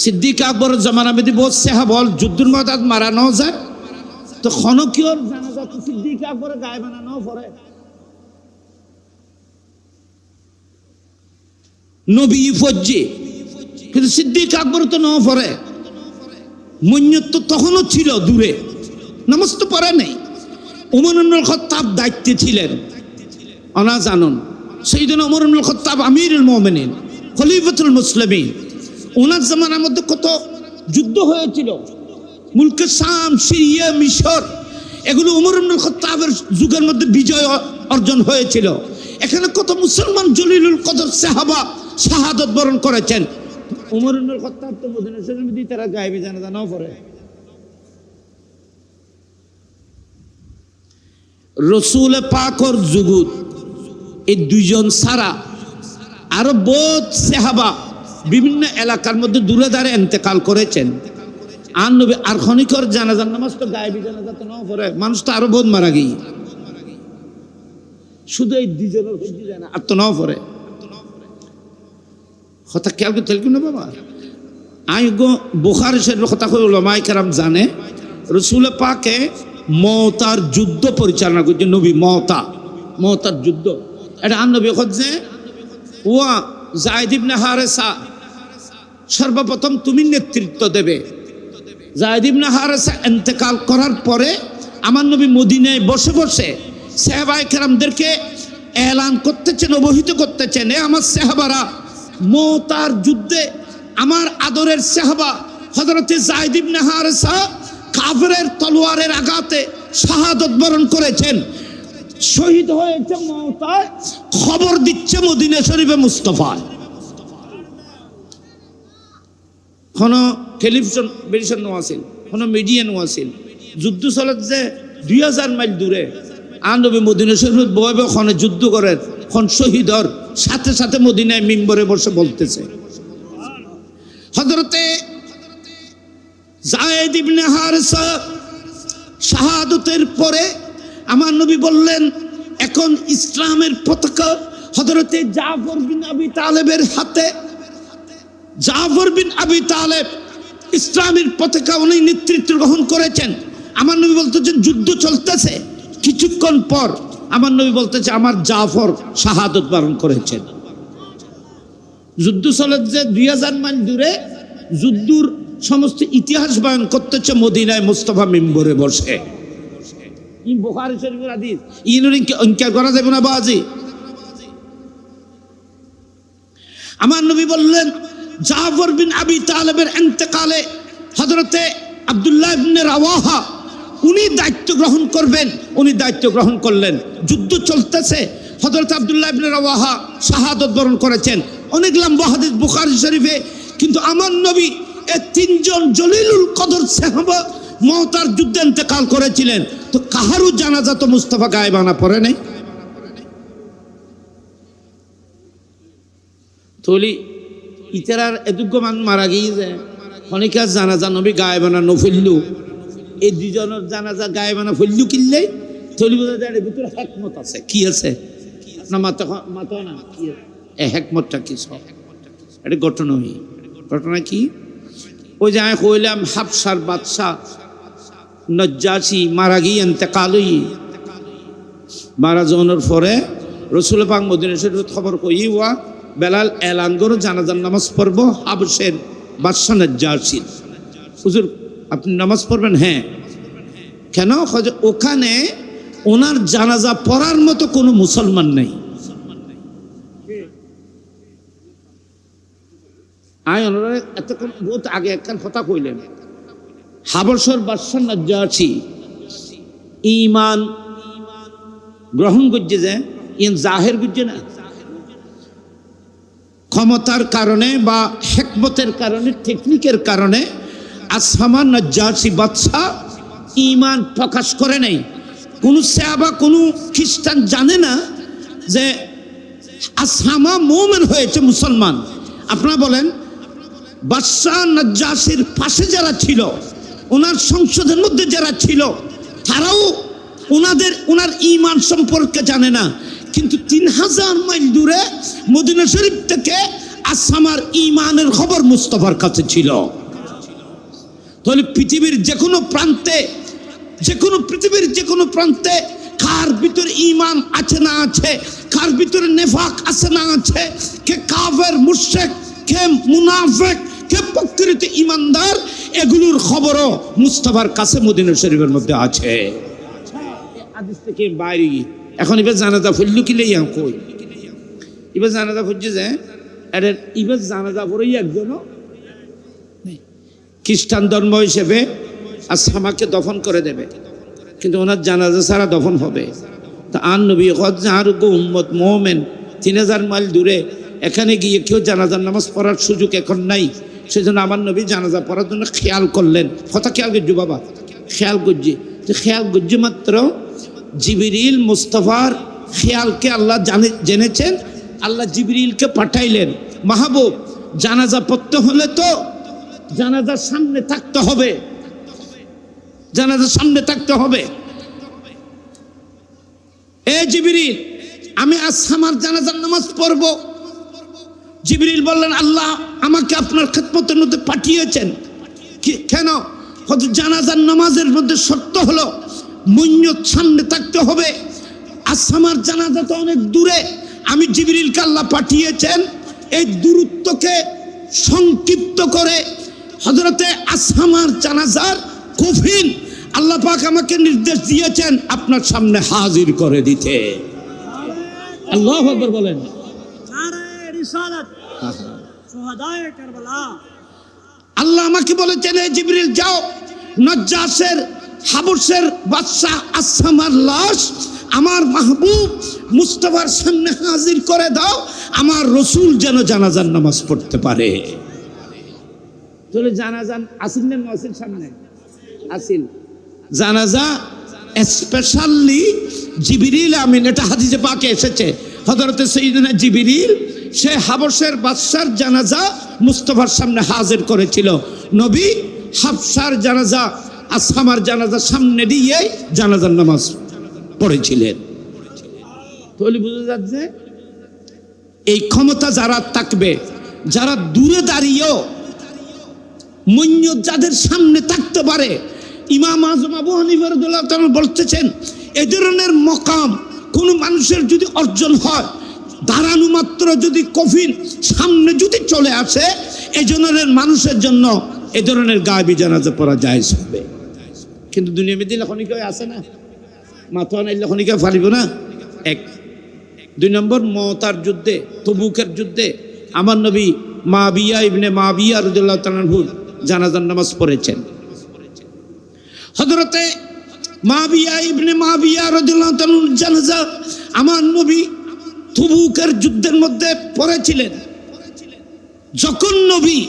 সিদ্দিক আকবরের জামানা বেদি বহুত সাহাবল যুদ্ধের ময়দান মারানো যায়, তো খনকিয়র জানাজা তো সিদ্দিক আকবরের গায়ে বানানো পড়ে। নবী ফজ্জি, কিন্তু সিদ্দিক আকবর তো ন পড়ে। মন্যত তো তখনও ছিল দূরে, নামাজ তো পড়ে নেই। উমর ইবনুল খাত্তাব দায়িত্বে ছিলেন, অনা জানুন সাইয়েদনা উমর ইবনুল খাত্তাব আমিরুল মুমিনিন খলিফাতুল মুসলিমিন। ওনার জামানার মধ্যে কত যুদ্ধ হয়েছিল, মুলকে শাম, সিরিয়া, মিশর, এগুলো উমর ইবনুল খাত্তাবের যুগের মধ্যে বিজয় অর্জন হয়েছিল। এখানে কত মুসলমান জলিলুল কদর সাহাবা শাহাদাত বরণ করেছেন। উমর ইবনুল খাত্তাব তো মদিনা শরীফের মধ্যে তারা গায়েবী জানাজা নাও পড়ে। রসুল পাকর যুগুত এই দুইজন ছাড়া আরো বহুত সাহাবা বিভিন্ন এলাকার মধ্যে দূরে দাঁড়ে ইন্তেকাল করেছেন। আর নবী আর খনিকর জানাজার নামাজ তো গায়েবী জানাজা তো নাও পড়ে, মানুষ তো আরো বহুত মারা গিয়ে, শুধু এই দুইজনের হজ্জি যায় না, আর তো নাও পড়ে। কথা খেয়াল করতে না বাবা, আই গো বুখারী শরীফের কথা কই উলামায়ে কেরাম জানে রসুল পাকে মওতার যুদ্ধ পরিচালনা করছে। নবী মওতার যুদ্ধ, এটা আর নবী যে ওয়া যায়েদ ইবনে হারেসা সর্বপ্রথম তুমি নেতৃত্ব দেবে। যায়েদ ইবনে হারেসা ইন্তেকাল করার পরে আমার নবী মদিনায় বসে বসে সাহাবায়ে কেরামদেরকে এলান করতেছেন, অবহিত করতেছেন, এ আমার সাহাবারা, মওতার যুদ্ধে আমার আদরের সাহাবা হযরতে যায়েদ ইবনে হারেসা কাফেরের তলোয়ারের আঘাতে শাহাদাত বরণ করেছেন, শহীদ হয়েছে মওতায়। খবর দিচ্ছে মদিনা শরীফে মুস্তাফা। কোনো টেলিভিশন বেরিশন নোয়াছিল, কোনো মিডিয়া নোয়াছিল, যুদ্ধ চলত যে 2000 মাইল দূরে আর নবী মদিনা শরীফ বয়ে ওখানে যুদ্ধ করেন, খন শহীদর সাথে সাথে মদিনায় মিম্বরে বসে বলতেছে। হযরতে যায়েদ ইবনে হারেসা শাহাদাতের পরে আমার নবী বললেন এখন ইসলামের পতাকা হযরতে জাফর বিন আবি তালেবের হাতে। জাফর বিন আবি তালেব ইসলামের পতাকা উনি নেতৃত্ব গ্রহণ করেছেন। আমার নবী বলতেছেন যুদ্ধ চলতেছে, কিছুক্ষণ পর আমার নবী বলতেছে আমার জাফর শাহাদাত বরণ করেছেন। যুদ্ধ চলে যে 2000 মাইল দূরে, যুদ্ধর সমস্ত ইতিহাস বয়ান করতেছে মদিনায় মুস্তাফা মিম্বরে বসে। এই বুখারী শরীফের হাদিস, ইনুর ইনকার করা যাবে না বাজি। আমার নবী বললেন জাফর বিন আবি তালেবের ইন্তেকালে হযরতে আব্দুল্লাহ ইবনে রাওয়াহা উনি দায়িত্ব গ্রহণ করবেন, উনি দায়িত্ব গ্রহণ করলেন। যুদ্ধ চলতেছে, হযরত আব্দুল্লাহ ইবনে রাওয়াহা শাহাদাত বরণ করেছেন। অনেক লম্বা হাদিস বুখারী শরীফে, কিন্তু আমার নবী এই তিনজন জলিলুল কদর সাহাবা মওতার যুদ্ধে ইন্তেকাল করেছিলেন, তো কাহারও জানাজা তো মুস্তাফা গায়েবানা পড়ে নাই। তলি ইতারার এদুগ্য মান মারা গিয়ে অনেকের জানাজা নবী গায়েবানা নফিল্লু, এই দুজনের জানাজা গায়েবানা ফিল্লু কিনলে তলি বোঝা যায় ভিতরে হেকমত আছে। কি আছে না মাথা না কি এ হেকমতটা কি সব এটা ঘটনা কি? ওই যে আমি কইলাম হাবশার বাদশাহ নজ্জাশী মারা গিয়ে ইন্তেকাল হই, মারা যাওয়ার পরে রসুল পাক মদিনা শরীফের খবর কই ওয়া বেলাল এলান করে জানাজার নামাজ পড়ব হাবশের বাদশাহ নজ্জাশী। হুজুর আপনি নামাজ পড়বেন? হ্যাঁ। কেন? ওখানে ওনার জানাজা পড়ার মতো কোনো মুসলমান নেই। এতক্ষণ বহুত আগে একখান কথা কইলেন, হাবশার বাদশাহ নজ্জাশী ঈমান গ্রহণ করছে, যে জাহের করছে না, ক্ষমতার কারণে বা হিকমতের কারণে, টেকনিকের কারণে আসহামা নজ্জাশী বাদশাহ ঈমান প্রকাশ করে নাই। কোন সাহাবা কোন খ্রিস্টান জানে না যে আসহামা মুমিন হয়েছে, মুসলমান। আপনারা বলেন বাদশাহ নজ্জাশীর পাশে যারা ছিল, ওনার সংসদের মধ্যে যারা ছিল, তারাও ওনার ঈমান সম্পর্কে জানে না। কিন্তু 3000 মাইল দূরে মদিনা শরীফ থেকে আসামার ঈমানের খবর মুস্তাফার কাছে ছিল। তাহলে পৃথিবীর যে কোনো প্রান্তে, পৃথিবীর যে কোনো প্রান্তে কার ভিতরে ঈমান আছে না আছে, কার ভিতরে নেফাক আছে না আছে, কে কাফের মুশরিক, কে মুনাফিক, কে প্রকৃত ঈমানদার, এগুলোর খবরও মুস্তাফার কাছে মদিনা শরীফের মধ্যে আছে। হাদিস থেকে বাইরে এখন এবার জানাজা ফুললু কি লইয়া কই, এবার জানাজা ফুলছে যে এবার জানাজা পড়েই একজনও খ্রিস্টান ধর্ম হিসেবে আসামাকে দফন করে দেবে, কিন্তু ওনার জানাজা ছাড়া দফন হবে। তা আর নবী আর উম্মত মোমেন 3000 মাইল দূরে, এখানে গিয়ে কেউ জানাজার নামাজ পড়ার সুযোগ এখন নাই। সেজন্য আমার নবী জানাজা পড়ার জন্য খেয়াল করলেন। কথা খেয়াল করছি বাবা, খেয়াল করছি যে খেয়াল করছি মাত্র জিবরিল মুস্তাফার খেয়ালকে আল্লাহ জেনেছেন। আল্লাহ জিবরিলকে পাঠাইলেন, মাহবুব জানাজা পড়তে হলে তো জানাজার সামনে থাকতে হবে, জানাজার সামনে থাকতে হবে। এ জিবরিল, আমি আসামার জানাজার নামাজ পড়ব। জিবরিল বললেন, আল্লাহ আমাকে আপনার খেদমতের মধ্যে পাঠিয়েছেন। কেন? জানাজার নামাজের মধ্যে শর্ত হলো মুন্নত সামনে থাকতে হবে। আসামার জানাজা তো অনেক দূরে, আমি জিবরিলকে আল্লাহ পাঠিয়েছেন এই দূরত্বকে সংক্ষিপ্ত করে হযরতে আসামার জানাজার কফিন আল্লাহ পাক আমাকে নির্দেশ দিয়েছেন আপনার সামনে হাজির করে দিতে। আল্লাহু আকবার বলেন। আল্লাহ আমাকে বলেছেন, হে জিবরিল যাও, নজ্জাশের হাবশের বাদশাহ আসামার লাশ আমার মাহবুব মুস্তাফার সামনে হাজির করে দাও, আমার রসুল যেন জানাজার নামাজ পড়তে পারে। তাহলে জানাজান আসিল না আসিল? সামনে আসিল জানাজা স্পেশালি জিবরিল আমিন, এটা হাদিসে পাকে এসেছে। হযরতে সাইয়্যিদনা জিবরিল সে হাবশের বাদশার জানাজা মুস্তাফার সামনে হাজির করেছিল। নবী হাবশার জানাজা আসামার জানাজার সামনে দিয়ে জানাজার নামাজ পড়েছিলেন। তাহলে বুঝা যাচ্ছে এই ক্ষমতা যারা থাকবে, যারা দূরে দাঁড়িয়েও মুন্নত যাদের সামনে থাকতে পারে, ইমাম আজম আবু হানিফা রাদিয়াল্লাহু তাআলা বলতেছেন, এই ধরনের মকাম কোন মানুষের যদি অর্জন হয়, দাঁড়ানো মাত্র যদি কফিন সামনে যদি চলে আসে, এই ধরনের মানুষের জন্য এই ধরনের গায়েবী জানাজা পড়া জায়েজ হবে। কিন্তু দুনিয়া মেদিন খনিকে আছে না, মাথা নাইলে খনিকে পারিব না। এক। 2 নম্বর, মওতার যুদ্ধে, তবুকের যুদ্ধে আমার নবী মাবিয়া ইবনে মাবিয়া রাদিয়াল্লাহু তাআলা আনহু জানাজার নামাজ পড়েছেন। হযরতে মাবিয়া ইবনে মাবিয়া রাদিয়াল্লাহু তাআলা জানাজা আমার নবী তবুকের যুদ্ধের মধ্যে পড়েছিলেন। যখন নবী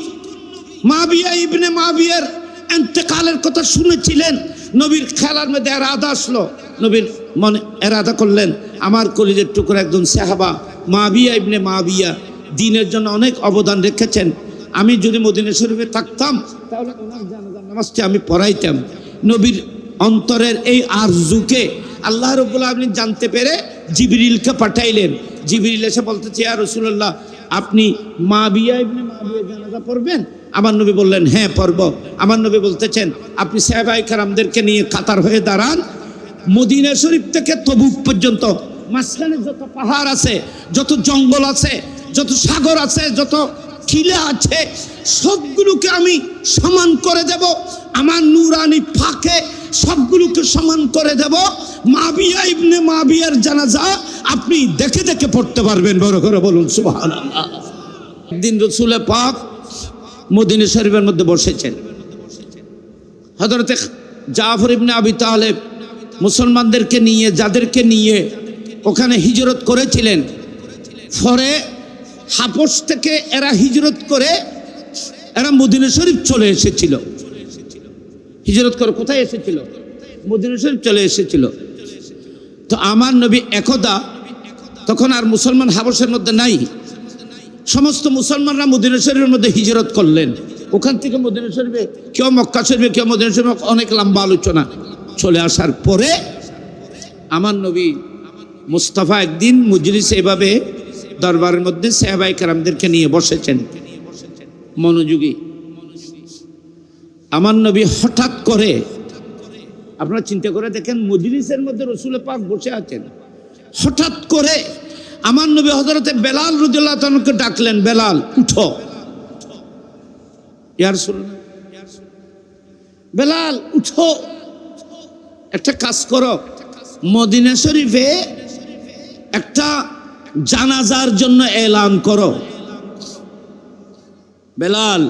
মাবিয়া ইবনে মাবিয়ার ইন্তেকালের কথা শুনেছিলেন, নবীর খেলার মধ্যে এরাদা আসলো। নবীর মনে এরাদা করলেন, আমার কলিজের টুকরা একজন সাহাবা মাবিয়া ইবনে মাবিয়া দ্বীনের জন্য অনেক অবদান রেখেছেন, আমি যদি মদিনা শরীফে থাকতাম তাহলে ওনার জানাজার নামাজটি আমি পড়াইতাম। নবীর অন্তরের এই আরজুকে আল্লাহ রাব্বুল আলামিন জানতে পেরে জিবরিলকে পাঠাইলেন। জিবরিল এসে বলতেছে, ইয়া রাসূলুল্লাহ, আপনি মাবিয়া ইবনে মাবিয়া জানাজা পড়বেন? আমার নবী বললেন, হ্যাঁ পড়ব। আমার নবী বলতেছেন, আপনি সাহাবায়ে কেরামদেরকে নিয়ে কাতার হয়ে দাঁড়ান, মদিনা শরীফ থেকে তবুক পর্যন্ত মাঝখানে যত পাহাড় আছে, যত জঙ্গল আছে, যত সাগর আছে, যত খিলা আছে, সবগুলোকে আমি সমান করে দেব। আমার নূরানি ফাঁকে সবগুলোকে সমান করে দেব। মাবিয়া ইবনে মাবিয়ার জানাজা আপনি দেখে দেখে পড়তে পারবেন। বড় করে বলুন সুবহানাল্লাহ। একদিন রাসূল পাক মদিনা শরীফের মধ্যে বসেছেন। হযরতে জাফর ইবনে আবি তালেব মুসলমানদেরকে নিয়ে, যাদেরকে নিয়ে ওখানে হিজরত করেছিলেন, পরে হাবশ থেকে এরা হিজরত করে এরা মদিনা শরীফ চলে এসেছিল। হিজরত করে কোথায় এসেছিল? মদিনা শরীফ চলে এসেছিল। তো আমার নবী একদা, তখন আর মুসলমান হাবশের মধ্যে নাই, সমস্ত মুসলমানরা মদিনা শরীফের মধ্যে হিজরত করলেন। ওখান থেকে মদিনা শরীফে, কেউ মক্কা শরীফে, কেউ মদিনা শরীফে, অনেক লম্বা আলোচনা। চলে আসার পরে আমার নবী মুস্তাফা একদিন মজলিসে এভাবে দরবারের মধ্যে সাহাবায়ে কেরামদেরকে নিয়ে বসেছেন মনোযোগী। আমার নবী হঠাৎ করে, আপনারা চিন্তা করে দেখেন, মজলিসের মধ্যে রাসূল পাক বসে আছেন, হঠাৎ করে আমার নবী হযরতে বেলাল রাদিয়াল্লাহু তাআলাকে ডাকলেন, বেলাল উঠো। ইয়া রাসূলুল্লাহ, বেলাল উঠো, একটা কাজ করো, মদিনা শরীফে একটা জানাজার জন্য এলান করো। বেলাল,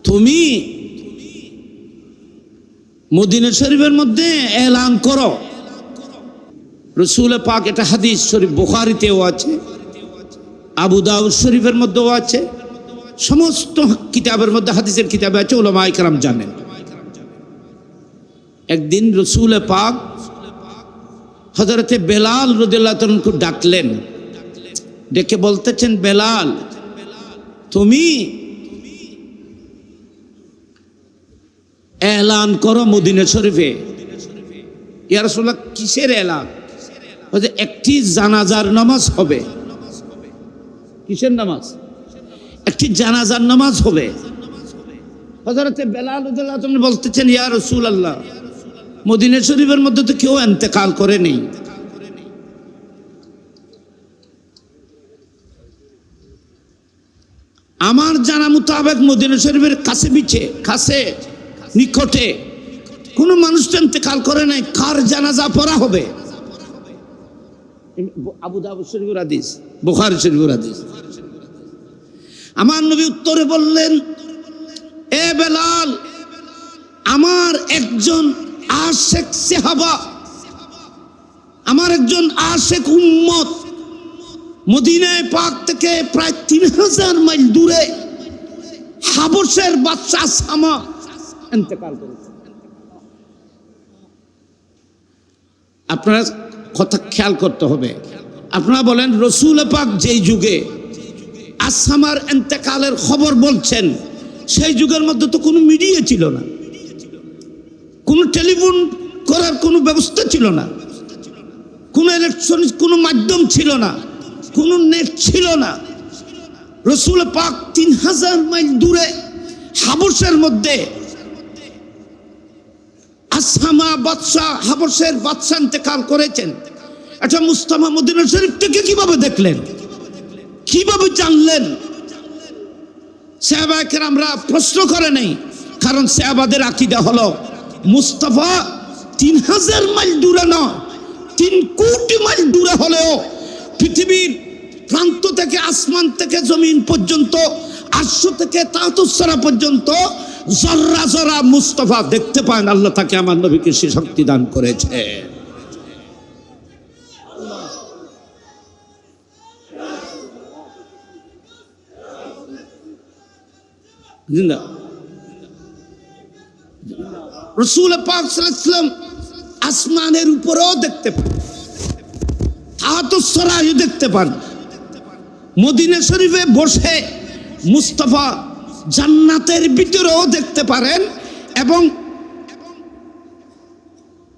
তুমি মদিনা শরীফের মধ্যে এলান করো। রাসূল পাক, এটা হাদিস শরীফ বুখারীতেও আছে, আবু দাউদ শরীফের মধ্যেও আছে, সমস্ত কিতাবের মধ্যে, হাদিসের কিতাবে আছে, উলামায়ে কেরাম জানেন। একদিন রাসূল পাক হযরতে বেলাল রাদিয়াল্লাহু তাআলাকে ডাকলেন, ডেকে বলতেছেন, বেলাল তুমি এলান করো মদিনা শরীফে। ইয়া রাসূলুল্লাহ, কিসের এলান? বলে একটি জানাজার নামাজ হবে। কিসের নামাজ? একটি জানাজার নামাজ হবে। হযরতে বেলাল রাদিয়াল্লাহু তাআলা বলতেছেন, ইয়া রাসূলুল্লাহ, মদিনা শরীফের মধ্যে তো কেউ ইন্তেকাল করে নেই। আমার জানা মোতাবেক মদিনা শরীফের কাছে বিচে, কাছে নিকটে কোনো মানুষ তো ইন্তেকাল করে নাই, কার জানাজা পড়া হবে? আবু দাউদ শরীফের হাদিস, বুখারী শরীফের হাদিস। আমার নবী উত্তরে বললেন, এ বেলাল, আমার একজন আশেক সাহাবা, আমার একজন আশেক উম্মত মদিনায় পাক থেকে প্রায় 3000 মাইল দূরে হাবশের বাদশা আসামা ইন্তেকাল করেছে। আপনারা কথা খেয়াল করতে হবে। আপনারা বলেন, রাসূল পাক যেই যুগে আসামার ইন্তেকালের খবর বলছেন, সেই যুগের মধ্যে তো কোনো মিডিয়া ছিল না, কোনো টেলিফোন করার কোনো ব্যবস্থা ছিল না, কোনো ইলেকট্রনিক কোনো মাধ্যম ছিল না, কোনো নেট ছিল না। রাসূল পাক 3000 মাইল দূরে হাবশের মধ্যে আসামা বাদশা, হাবশের বাদশা ইন্তেকাল করেছেন। আচ্ছা, মুস্তাফা মদিনা শরীফ থেকে কিভাবে দেখলেন, কিভাবে জানলেন? সাহাবায়ে কেরামরা প্রশ্ন করে নাই, কারণ সাহাবাদের আকীদা হলো মুস্তাফা 3000 মাইল দূরে নয়, 3 কোটি মাইল দূরে হলেও পৃথিবীর প্রান্ত থেকে, আসমান থেকে জমিন পর্যন্ত, আরশ থেকে তাহতুসরা পর্যন্ত জর্রা জর্রা মুস্তাফা দেখতে পান। আল্লাহ তাকে, আমার নবীকে সে শক্তি দান করেছে। জিন্দা রাসূল পাক সাল্লাল্লাহু আলাইহি ওয়াসাল্লাম আসমানের উপরেও দেখতে পান, তাহতুসরায়ও দেখতে পান। মদিনা শরীফে বসে মুস্তাফা জান্নাতের ভিতরেও দেখতে পারেন, এবং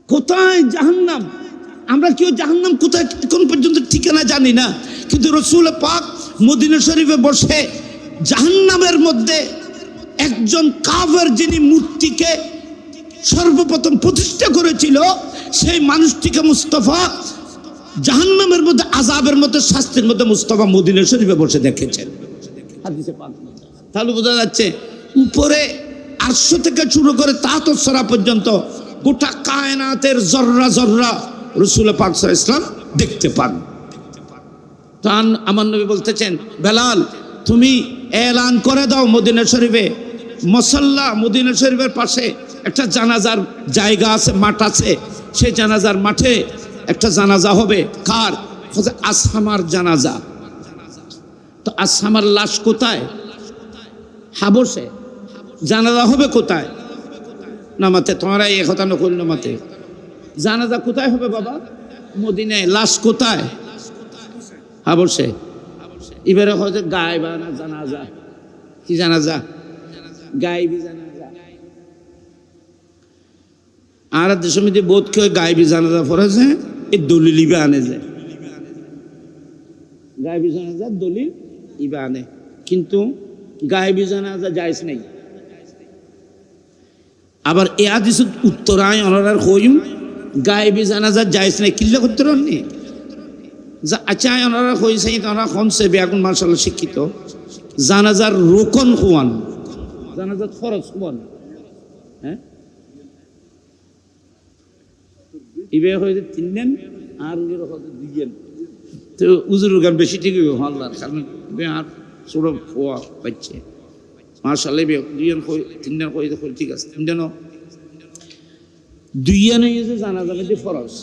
কোথায় জাহান্নাম, আমরা কেউ জাহান্নাম কোথায় কোন পর্যন্ত ঠিকানা জানি না, কিন্তু রাসূল পাক মদিনা শরীফে বসে জাহান্নামের মধ্যে একজন কাফের, যিনি মূর্তিকে সর্বপ্রথম প্রতিষ্ঠা করেছিল, সেই মানুষটিকে মুস্তাফা জাহান্নামের মধ্যে, আযাবের মধ্যে, শাস্তির মধ্যে মুস্তাফা মদিনা শরীফে বসে দেখেছেন। হাদিসে পাক। তাহলে বোঝা যাচ্ছে, উপরে আরশ থেকে শুরু করে তাহতুসরা পর্যন্ত গোটা কায়নাতের জর্রা জর্রা রাসূল পাক সাল্লাল্লাহু আলাইহি ওয়াসাল্লাম দেখতে পান। তখন আমার নবী বলতেছেন, বেলাল তুমি এলান করে দাও মদিনা শরীফে, মুসাল্লা, মদিনা শরীফের পাশে একটা জানাজার জায়গা আছে, মাঠ আছে, সেই জানাজার মাঠে একটা জানাজা হবে। কার? আসহামার জানাজা। তো আসহামার লাশ কোথায়? হাবশে। জানাজা হবে কোথায়? নামাতে। তোমরা এই কথা নকল নামাতে। জানাজা কোথায় হবে বাবা? মদিনায়। লাশ কোথায়? হাবশে। এবারে হয়তো গায়েবা না জানাজা, কি জানাজা? গায়েবী জানাজা। আর দেশের মধ্যে বোধ কেউ গায়েবী জানাজা পড়েছে, এই দলিলিবে আনে যায়। গায়েবী জানাজার দলিল ইবা আনে, কিন্তু গায়েবী জানাজা জায়েজ নেই। আবার এ হাদিসের উত্তরায় অনারার কইম গায়েবী জানাজা জায়েজ নেই, কিল্লা করতে রাননি যা আচ্ছা ওনারা কইছে ওনারা কমছে বেগুন মাশাআল্লাহ শিক্ষিত, জানাজার রোকন হওয়ান, জানাজার ফরজ হওয়ান, হ্যাঁ ইবে হইতে 3 দিন আর উজুর হইতে 2 দিন, তো উজুর গান বেশি ঠিক হইব আল্লাহর কারণ আর ছোট হওয়া পাচ্ছে মাশাআল্লাহ 2 দিন 3 দিন কইতে ঠিক আছে, 3 দিনও 2 দিন হইছে জানাজা মধ্যে ফরজ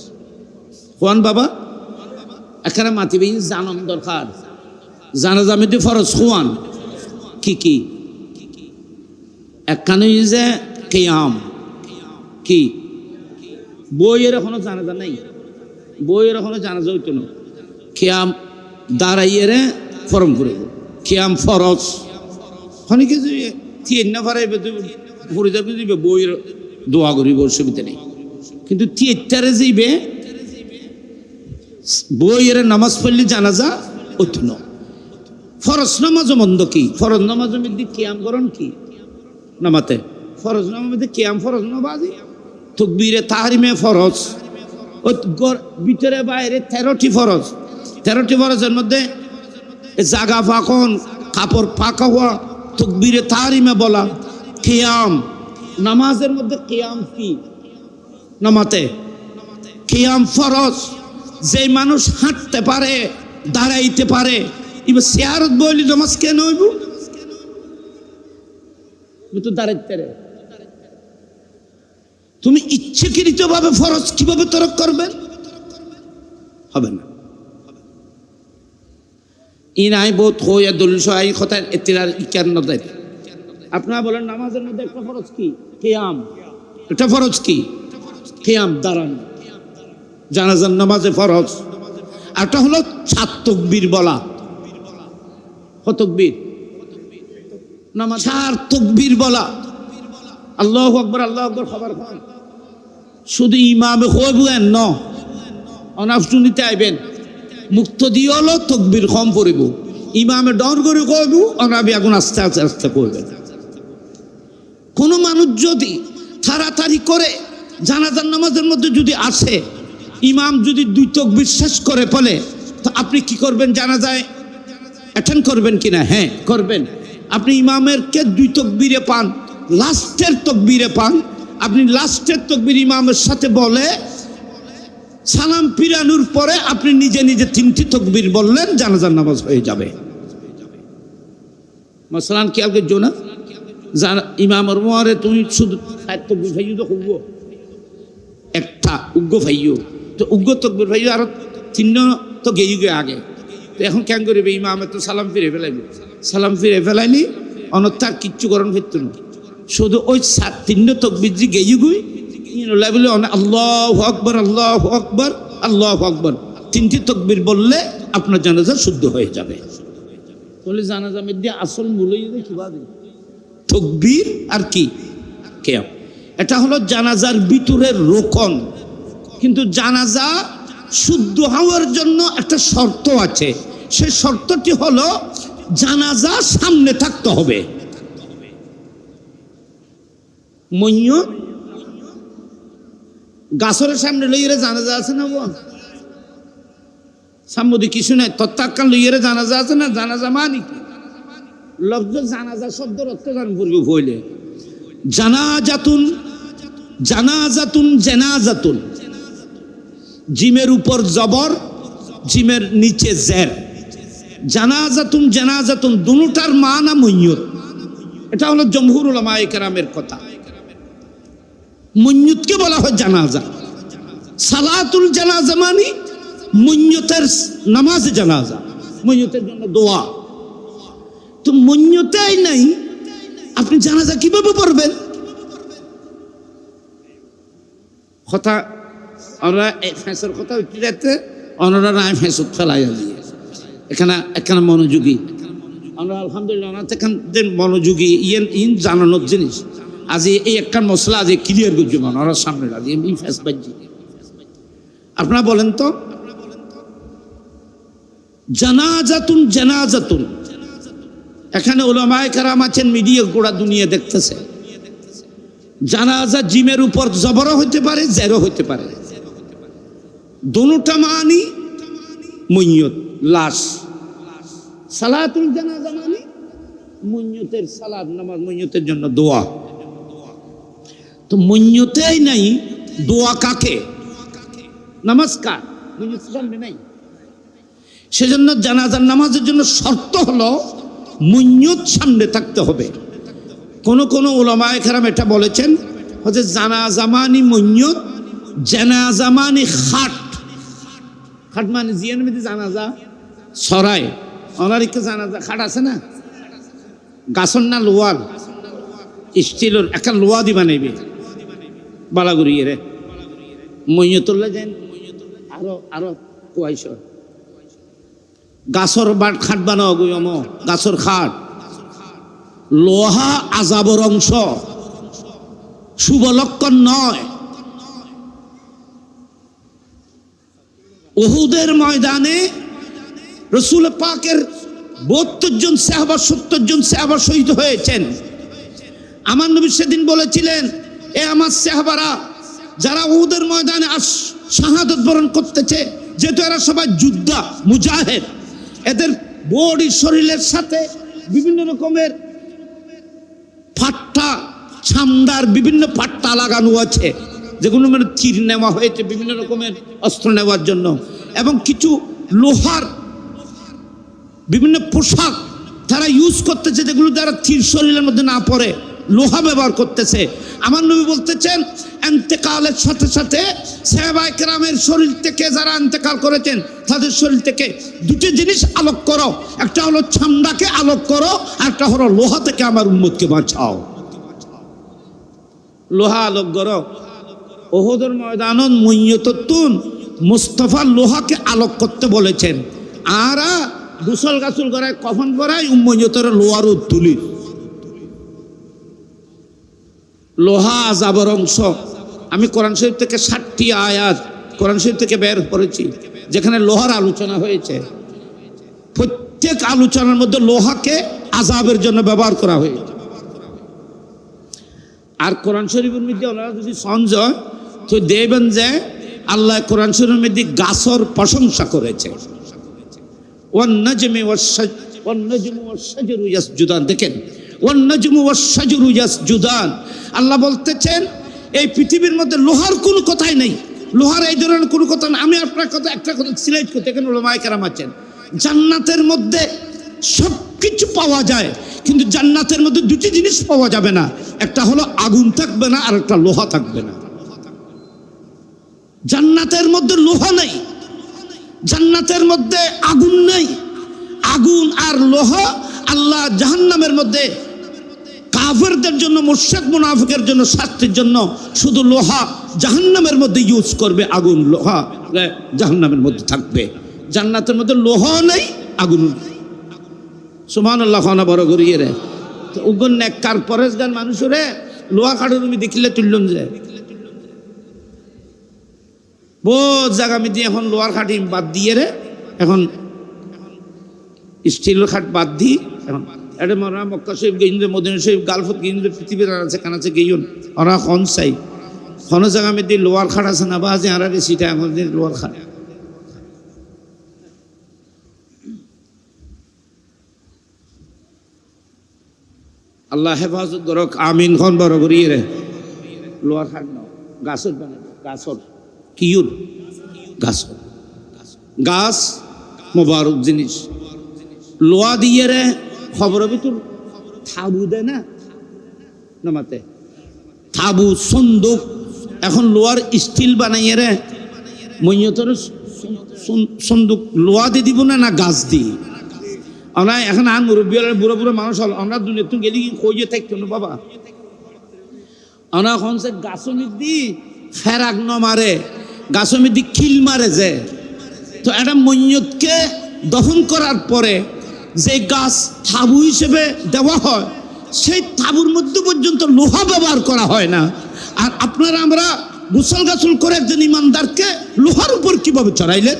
কোন বাবা এখানে মাতিবে জানাম দরকার, জানাজা মধ্যে ফরজ হওয়ান কি কি একখানে যে কিয়াম কি বইয়ের এখনো জানাজা নাই, বইয়ের এখনো জানাজা হইতো না, কিয়াম দাঁড়াইয়ে ফরম করব কিয়াম ফরজ অনেকে যদি তিন না পারাইবে পড়ে যাবে দিবে বইয়ের দোয়া করিব অসুবিধা নেই, কিন্তু তিয়েটারে যাইবে বইয়ের নামাজ পড়লে জানাজা হইতো না। ফরজ নামাজ মন্দ কি, ফরজ নামাজের মধ্যে কিয়াম করণ কি নামাতে, ফরজ নামাজের মধ্যে কিয়াম ফরজ নামাজ, তাকবীরে তাহরিমে ফরজ, ভিতরে বাইরে 13টি ফরজ, 13টি ফরজের মধ্যে জাগা ফাঁকন কাপড় ফাঁকা হওয়া তাকবীরে তাহরিমে বলা, কিয়াম নামাজের মধ্যে কিয়াম কি নামাতে কিয়াম ফরজ, যে মানুষ হাঁটতে পারে দাঁড়াইতে পারে এবার চেয়ারত বইলি নামাজ কেন হইব, তো দাঁড়াইতে রে তুমি ইচ্ছাকৃত ভাবে ফরজ কিভাবে তরক করবেন, হবে না। ইনাই বহুত হইয়া দলিল সহায় কথা এতিরার ইকার নদাই, আপনারা বলেন নামাজের মধ্যে একটা ফরজ কি কিয়াম, একটা ফরজ কি কিয়াম দাঁড়ানো, জানাজার নামাজে ফরজ, একটা হলো 7 তাকবীর বলা, কত তাকবীর নামাজ 4 তাকবীর বলা, আল্লাহু আকবার আল্লাহু আকবার খবর খান, শুধু ইমামে কইবেন ন অনাফসুনিতে আইবেন মুক্ত দিয়ে হলো তাকবীর কম পড়িব, ইমামে ডর করে কইব অনাবি আগুন আস্তে আস্তে আস্তে কইবেন। কোন মানুষ যদি তাড়াতাড়ি করে জানাজার নামাজের মধ্যে যদি আসে, ইমাম যদি 2 তাকবীর শেষ করে বলে, তো আপনি কি করবেন, জানাজায় অ্যাটেন্ড করবেন কিনা? হ্যাঁ করবেন। আপনি ইমামের কে 2 তাকবীরে পান, লাস্টের তাকবীরে পান, আপনি লাস্টের তাকবীর ইমামের সাথে বলে সালাম ফিরানোর পরে আপনি নিজে নিজে 3টি তাকবীর বললেন, জানাজার নামাজ হয়ে যাবে। মাসালান কি আগে জোনা ইমামের মোয়ারে তুমি শুধু 4 তাকবীর ভাইও তো খুব একটা উগ্র ভাইও তো উগ্র তাকবীর ভাইও আর 3 তো গেয়ে গিয়ে আগে, তো এখন কেন করিবে ইমামে তো সালাম ফিরে ফেলাইব, সালাম ফিরে ফেলাইলি অনর্থ কিচ্ছু করণ ফিরত না, শুধু ওই 3 তাকবীর যে গেয়ে গুই বলে আল্লাহু আকবার আল্লাহু আকবার আল্লাহু আকবার 3টি তাকবীর বললে আপনার জানাজা শুদ্ধ হয়ে যাবে। তাহলে জানাজা মধ্যে আসল মূলই কিভাবে তাকবীর আর কি কিয়াম, এটা হলো জানাজার ভিতরের রোকন, কিন্তু জানাজা শুদ্ধ হওয়ার জন্য একটা শর্ত আছে, সেই শর্তটি হলো জানাজা সামনে থাকতে হবে। মইয়ত গাছরের সামনে লইয়ে জানাজা আছে না, বোন সাম্মদি কিছু নাই, তত্ত্বাকাল লইয়ে জানাজা আছে না, জানাজা মানে কি লফজ জানাজা শব্দের অর্থ জান পূর্বে হইলে জানাজাতুন, জানাজাতুন জানাজাতুন, জিমের উপর জবর জিমের নিচে জের, জানাজাতুন জানাজাতুন দুটার মানা মইয়ত, এটা হলো জমহুর উলামায়ে কেরামের কথা। মইয়তকে বলা হয় জানাজা, সালাতুল জানাজা মানে মইয়তের নামাজ জানাজা, মইয়তের জন্য দোয়া, তো মইয়তেই নাই আপনি জানাজা কিভাবে পড়বেন? কথা ওরা ফেঁসের কথা উঠতে যাচ্ছে, ওনারা রায় ফেঁসত ফেলাইয়া দিয়ে এখানে মনোযোগী, আমরা আলহামদুলিল্লাহ এখান মনোযোগী ইন জানানোর জিনিস, আজ এই একটা মশলা আজ ক্লিয়ার করছি ওনার সামনে আজ এই ফেঁস বাজি। আপনারা বলেন তো জানাজাতুন জানাজাতুন, এখানে উলামায়ে কেরাম আছেন, মিডিয়া গোড়া দুনিয়া দেখতেছে। জানাজা জিমের উপর জবরও হইতে পারে, জেরও হইতে পারে, দোনোটা মানি মইয়ত, লাশ। সালাতুল জানাজা মানি মইয়তের সালাত, নামাজ, মইয়তের জন্য দোয়া। তো মইয়তেই নাই দোয়া কাকে? নামাজ কার? মইয়ত সামনে নাই। সেজন্য জানাজার নামাজের জন্য শর্ত হলো মইয়ত সামনে থাকতে হবে। কোন কোন উলামায়ে কেরাম এটা বলেছেন যে জানাজা মানি মইয়ত, জানাজা মানি খাট। খাট মানে জিয়ান মধ্যে জানাজা সরাই, অনারিকে জানাজা খাট আছে না, গাছর না লোয়ার, স্টিলের একটা লোয়া দি বানাইবে বালাগুড়ি রে মইয়তুল্লাহ যান। আরো আরো কুয়াইশ গাছর খাট বানাও গুয়ম, গাছর খাট। লোহা আজাবর অংশ, শুভ লক্ষণ নয়। উহুদের ময়দানে রসুল পাকের 72 জন সাহাবা, 70 জন সাহাবা শহীদ হয়েছেন। আমার নবী সেদিন বলেছিলেন, এ আমার সাহাবারা যারা উহুদের ময়দানে শাহাদত বরণ করতেছে, যেহেতু এরা সবাই যোদ্ধা মুজাহিদ, এদের বডি শরীরের সাথে বিভিন্ন রকমের ফাট্টা, ছামদার বিভিন্ন ফাট্টা লাগানো আছে, যেগুলো মানে তীর নেওয়া হয়েছে বিভিন্ন রকমের অস্ত্র নেওয়ার জন্য, এবং কিছু লোহার বিভিন্ন পোশাক তারা ইউজ করতেছে, যেগুলো দ্বারা তীর শরীরের মধ্যে না পড়ে, লোহা ব্যবহার করতেছে। আমার নবী বলতেছেন, ইন্তেকালের সাথে সাথে সাহাবায়ে কেরামের শরীর থেকে যারা ইন্তেকাল করেছেন তাদের শরীর থেকে দুটো জিনিস আলোক করো, একটা হলো ছামড়াকে আলোক করো, আর একটা হলো লোহা থেকে আমার উম্মতকে বাঁচাও। লোহা আলোক করো। উহুদের ময়দানত মইয়তুন মুস্তাফা লোহাকে আলোক করতে বলেছেন, আর গোসল গাছুল করায় কফন করায় উম্মতের লোহার তুলি। লোহা আযাবের অংশ। আমি কোরআন শরীফ থেকে 60টি আয়াত কোরআন শরীফ থেকে বের করেছি যেখানে লোহার আলোচনা হয়েছে। প্রত্যেক আলোচনার মধ্যে লোহাকে আযাবের জন্য ব্যবহার করা হয়েছে। আর কোরআন শরীফের মধ্যে ওনারা যদি সঞ্জয় তো দেখবেন যে আল্লাহ কোরআন শরীফের মধ্যে গাছর প্রশংসা করেছে। ওয়ান-নাজমি ওয়াশ-শাজারু ইয়াসজুদান, দেখেন ওয়ান-নাজমু ওয়াশ-শাজারু ইয়াসজুদান। আল্লাহ বলতেছেন এই পৃথিবীর মধ্যে লোহার কোনো কথাই নেই, লোহার এই ধরনের কোনো কথা না। আমি আপনার কথা একটা কথা সিলেক্ট করতে, এখানে উলামায়ে কেরাম আছেন। জান্নাতের মধ্যে সব কিছু পাওয়া যায়, কিন্তু জান্নাতের মধ্যে দুটি জিনিস পাওয়া যাবে না, একটা হলো আগুন থাকবে না, আর একটা লোহা থাকবে না। জান্নাতের মধ্যে লোহা নেই, জান্নাতের মধ্যে আগুন নেই। আগুন আর লোহা আল্লাহ জাহান্নামের মধ্যে কাফেরদের জন্য, মুশরিক মুনাফিকের জন্য শাস্তির জন্য শুধু লোহা জাহান্নামের মধ্যে ইউজ করবে, আগুন লোহা জাহান্নামের মধ্যে থাকবে। জান্নাতের মধ্যে লোহা নেই, আগুন নেই। সুবহানাল্লাহ, খানা বড় করিয়ে রে উগন নেককার পরেশগান মানুষরে লোহা কাঠের তুমি দেখিলে তুললুন যায় বহুত জায়গা আমি দিয়ে এখন লোহার খাটি বাদ দিয়ে রে, এখন স্টিলের খাট বাদ দিই। এখন এটা মরা মক্কা শরীফ গেইন, মদিনা শরীফ, গালফত গেইন, পৃথিবীর আছে কানাচে গেইন, ওরা খন চাই কোনো জায়গা আমি দিয়ে লোহার খাট আছে না, বা আছে আর সিটা এখন দিয়ে লোহার খাট। আল্লাহ হেফাজত করক, আমিন খন বড় করিয়ে রে। লোহার খাট নাও, গাছর বানাবো, গাছর কিউর গাছর, গাছ মোবারক জিনিস। লোহা দিয়ে রে খবরের ভিতর থাবু দেয় না নামাতে, থাবু সন্দুক। এখন লোহার স্টিল বানাইয়ে রে মইয়তর সন্দুক লোহা দিয়ে দিব না, না গাছ দিই আমরা। এখন আর মুরব্বী বুড়ো বুড়ো মানুষ হল, আমরা দুনিয়া তুমি গেলি কইয়ে থাকতো না বাবা। আমরা এখন সে গাছনি দি ফেরাক ন মারে, গাছনি দি খিল মারে যে। তো একটা মইয়তকে দফন করার পরে যে গাছ তাবু হিসেবে দেওয়া হয়, সেই তাবুর মধ্যে পর্যন্ত লোহা ব্যবহার করা হয় না। আর আপনারা আমরা গোসল গাছল করে একজন ইমানদারকে লোহার উপর কিভাবে চড়াইলেন?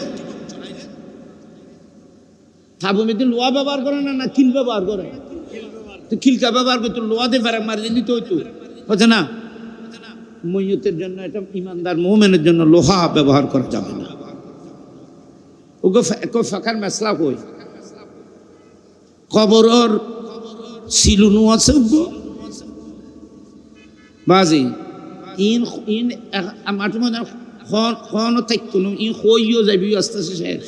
সাবমিতে লোহা ব্যবহার করে না কিল ব্যবহার করে? তো খিলকা ব্যবহার করতো, লোহা দিয়ে ফেরা মারি দিলি তো হইতো, হচ্ছে না? মইয়তের জন্য, এটা ইমানদার মুমিনের জন্য লোহা ব্যবহার করা যাবে না। ওগো ফাঁকার মেসলা কই কবরর সিলুনু আছে বাজি ইন ইন মাঠে মধ্যে খন থাকতো না, ইন কইও যাবি আস্তে আস্তে শেষ।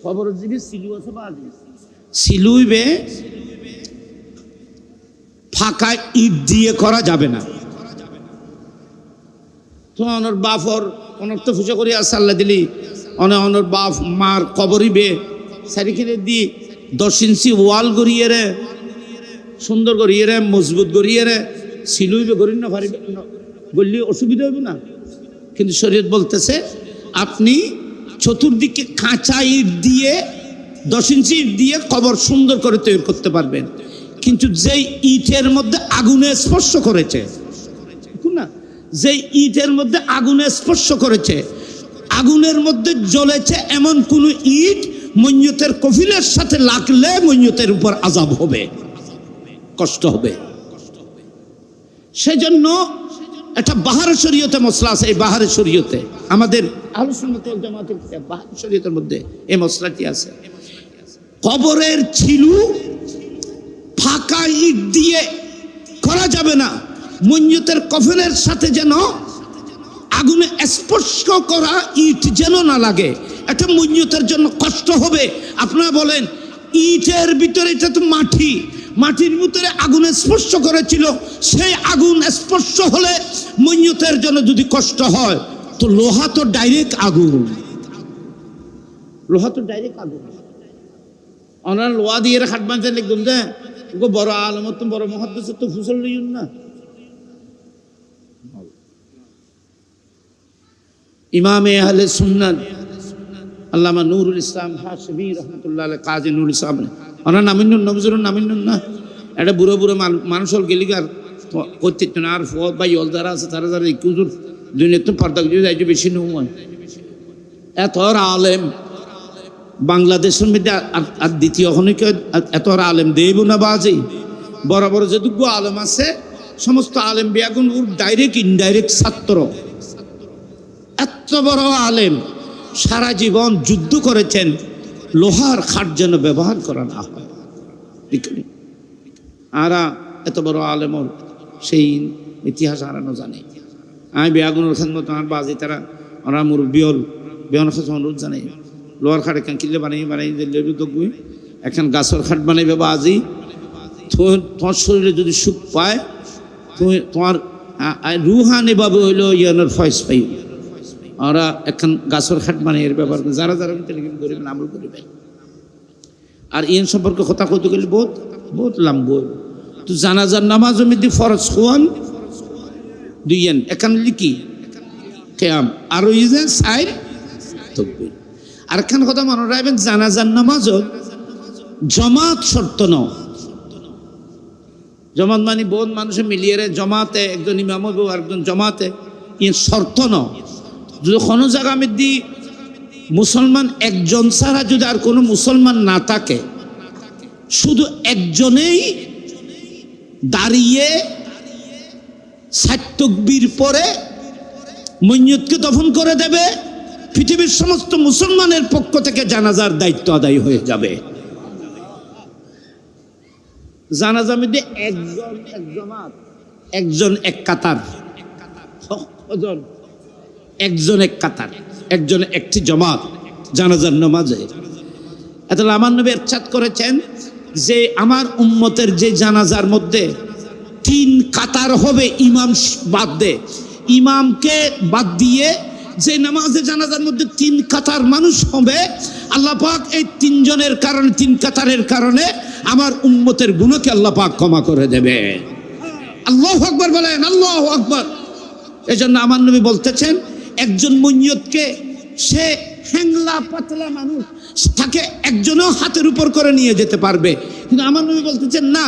খবর যদি সিলু আছে বাজি সিলুইবে ফাঁকা ইট দিয়ে করা যাবে না। তো অনর বাফর অনর তো ফুসা করি আর সাল্লা দিলি অনর বাপ মার কবরিবে চারিখানে দি 10 ইঞ্চি ওয়াল গড়িয়ে রে, সুন্দর গড়িয়ে রে, মজবুত গড়িয়ে রে সিলুইবে গড়ি না পারিবে, বললে অসুবিধা হবে না। কিন্তু শরীয়ত বলতেছে আপনি চতুর্দিকে কাঁচা ইট দিয়ে 10 ইঞ্চি ইট দিয়ে কবর সুন্দর করে তৈরি করতে পারবেন। কিন্তু যেই ইটের মধ্যে আগুনে স্পর্শ করেছে না, যেই ইটের মধ্যে আগুনে স্পর্শ করেছে, আগুনের মধ্যে জ্বলেছে এমন কোন ইট মইয়তের কফিলের সাথে লাগলে মইয়তের উপর আযাব হবে, কষ্ট হবে। সেজন্য একটা বাহার শরীয়তে মসলা আছে। এই বাহার শরীয়তে আমাদের আহলুস সুন্নাত ওয়াল জামাতের বাহার শরীয়তের মধ্যে এই মসলাটি আছে। কবরের ছিলু ফাঁকা ইট দিয়ে করা যাবে না, মইয়তের কফিলের সাথে যেন আগুনে স্পর্শ করা ইট যেন না লাগে, এটা মইয়তের জন্য কষ্ট হবে। আপনারা বলেন ইটের ভিতরে, এটা তো মাটি, মাটির ভিতরে আগুনে স্পর্শ করেছিল, সেই আগুন স্পর্শ হলে মইয়তের জন্য যদি কষ্ট হয়, তো লোহা তো ডাইরেক্ট আগুন, লোহা তো ডাইরেক্ট আগুন। ওনার লোহা দিয়ে খাট বাঁধতে লিখুন যে বড় আলমত বড় মহাদ্দেশ তো ফুসল লইন না। ইমামে আহলে সুন্নাত আল্লামা নুরুল ইসলাম হাশমি রহমতুল্লাহ আলাইহি, কাজী নুরুল ইসলাম, ওনার নামিনুন নবজুরুন নামিনুন না, এটা বুড়ো বুড়ো মানুষ হল গেলিগার করতে না। আর ফত বা ইল যারা আছে তারা যারা ইকুজুর দুনিয়া তো পর্দা যদি যাইতে বেশি নয়। এত আলেম বাংলাদেশের মধ্যে আর দ্বিতীয় খনিকে এত আলেম দেব না বাজে। বড় বড় যেটুকু আলেম আছে সমস্ত আলেম বিয়াগুন ডাইরেক্ট ইনডাইরেক্ট ছাত্র। এত বড় আলেম সারা জীবন যুদ্ধ করেছেন লোহার খাট যেন ব্যবহার করা না হয়। আরা এত বড় আলেমর সেই ইতিহাস হারানো জানে। আমি বেয়াগুনের খেদমত আমার বাজি তারা ওরা মুরব্বিয়ল বেয়ন খাস অনুরোধ জানে লোহার খাট এখান কিনলে বানাই দিলে দেখবি এখন গাছের খাট বানাইবে বাজি। তোমার শরীরে যদি সুখ পায় তুমি তোমার রুহানিভাবে হইলো ইয়ানোর ফয়েজ পাই। ওরা এখন গাছের খাট বানিয়ে ব্যবহার করে যারা যারা করিবেন আমল করিবেন। আর ইন সম্পর্কে কথা কইতে গেলে বহুত লাম্ব। তো জানাজার নামাজ মধ্যে ফরজ খুয়ান দুইয়েন এখান লিখি কেয়াম আর ওই যে সাইড তকবীর। আর একখান কথা মনে রাখবেন, জানাজার নামাজও জমাত শর্ত ন। জমাত মানে বহুত মানুষে মিলিয়ে জমাতে একজন ইমাম হইব আর একজন জমাতে, ই শর্ত ন। যদি কোনো জায়গা মধ্যে মুসলমান একজন ছাড়া যদি আর কোনো মুসলমান না থাকে, শুধু একজনেই দাঁড়িয়ে 7 তাকবীর পরে মইয়তকে দফন করে দেবে, পৃথিবীর সমস্ত মুসলমানের পক্ষ থেকে জানাজার দায়িত্ব আদায় হয়ে যাবে। জানাজা মধ্যে একজন এক জামাত, একজন এক কাতার, একজন এক কাতার, একজন একটি জমাত জানাজার নামাজে। এত আমার নবী ইরশাদ করেছেন যে আমার উম্মতের যে জানাজার মধ্যে 3 কাতার হবে ইমাম বাদ দে, ইমামকে বাদ দিয়ে যে নামাজে জানাজার মধ্যে 3 কাতার মানুষ হবে, আল্লাহ পাক এই 3 জনের কারণে 3 কাতারের কারণে আমার উম্মতের গুনাহকে আল্লাহ পাক ক্ষমা করে দেবে। আল্লাহু আকবার বলেন, আল্লাহু আকবার। এজন্য আমার নবী বলতেছেন একজন মইয়তকে সে হ্যাংলা পাতলা মানুষ তাকে একজনও হাতের উপর করে নিয়ে যেতে পারবে, কিন্তু আমার নবী বলতেছেন না,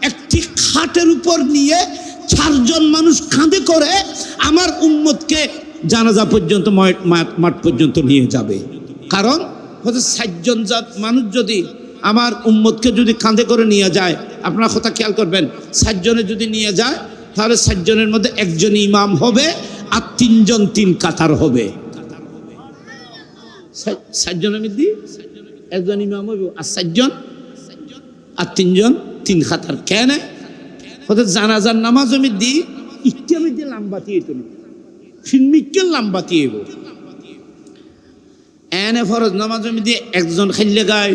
একটি খাটের উপর নিয়ে 4 জন মানুষ কাঁধে করে আমার উম্মতকে জানাজা পর্যন্ত মাঠ পর্যন্ত নিয়ে যাবে। কারণ হচ্ছে 60 জন মানুষ যদি আমার উম্মতকে যদি কাঁধে করে নিয়ে যায়, আপনার কথা খেয়াল করবেন, 60 জনে যদি নিয়ে যায় তাহলে 60 জনের মধ্যে একজন ইমাম হবে আর 3 জন 3 কাতার হবে। 60 জনের মধ্যে একজন ইমাম হবে আর 60 জন আর 3 জন 3 কাতার। কেন? জানাজার নামাজ মধ্যে ইচ্ছা মধ্যে লাম্বাতি হইতো না, ফিল্মিকের লাম্বাতি হইব। এনে ফরজ নামাজের মধ্যে একজন খাইলে গায়,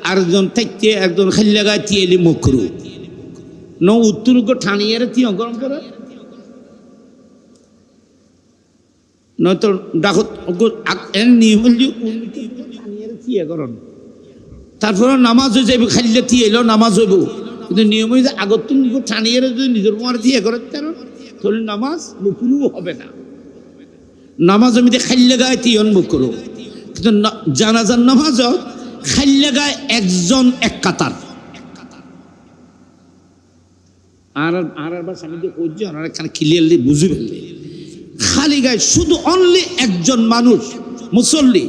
আরেকজন থাকতে একজন খাইলে গায়, তিয়েলি মকরু ন উত্তর ঠানিয়ে তিয় গরম করে নয়তো ডাকত নিয়ম তিয়ে গরম। তারপরে নামাজ হয়ে যাবে, খাইলে তিয়ে এলো নামাজ হইব, কিন্তু নিয়ম হয়ে যায় আগত ঠানিয়ে যদি নিজের মার তিয়ে করে তাহলে নামাজ মকরু হবে না। নামাজ আমি খাইলে গায় তিয়ন মকরু, কিন্তু জানাজার নামাজ খাইলে গায় একজন এক কাতার। আর স্বামী করছে ওনারা এখানে ক্লিয়ারলি বুঝে ফেললে, খালি গায়ে শুধু অনলি একজন মানুষ মুসল্লি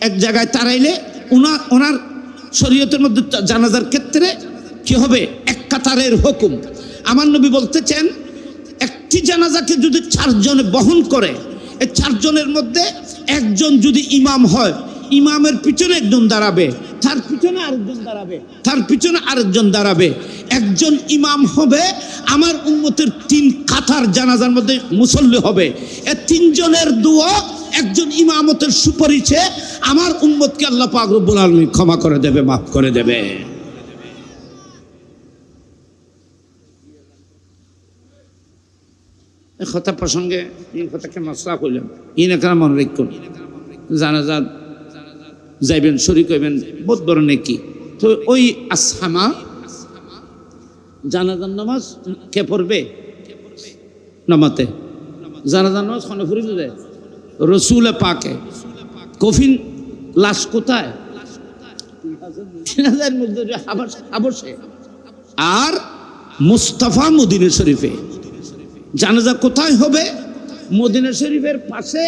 এক জায়গায় তারাইলে ওনার শরীয়তের মধ্যে জানাজার ক্ষেত্রে কি হবে? এক কাতারের হুকুম। আমার নবী বলতেছেন একটি জানাজাকে যদি 4 জনে বহন করে, এই 4 জনের মধ্যে একজন যদি ইমাম হয়, ইমামের পিছনে একজন দাঁড়াবে, তার পিছনে আরেকজন দাঁড়াবে, তার পিছনে আরেকজন দাঁড়াবে, একজন ইমাম হবে, আমার উম্মতের 3 কাতার জানাজার মধ্যে মুসল্লি হবে। এই 3 জনের দোয়া একজন ইমামতের সুপারিশে আমার উম্মতকে আল্লাহ পাক রব্বুল আলামিন ক্ষমা করে দেবে, মাফ করে দেবে। এই কথা প্রসঙ্গে এই কথাকে মশলা করলাম, ইনাকার মনে রাখুন, জানাজা যাইবেন, শরীক হইবেন, বহুত বড় নেকি। তো ওই আসহামা জানাজার নামাজ কে পড়বে? নামাতে জানাজার নামাজ খনে ফুরিয়ে দেয় রসুলে পাকে। কফিন লাশ কোথায়? 3000 মধ্যে আবশ্যে। আর মুস্তাফা মদিনা শরীফে। জানাজা কোথায় হবে? মদিনা শরীফের পাশে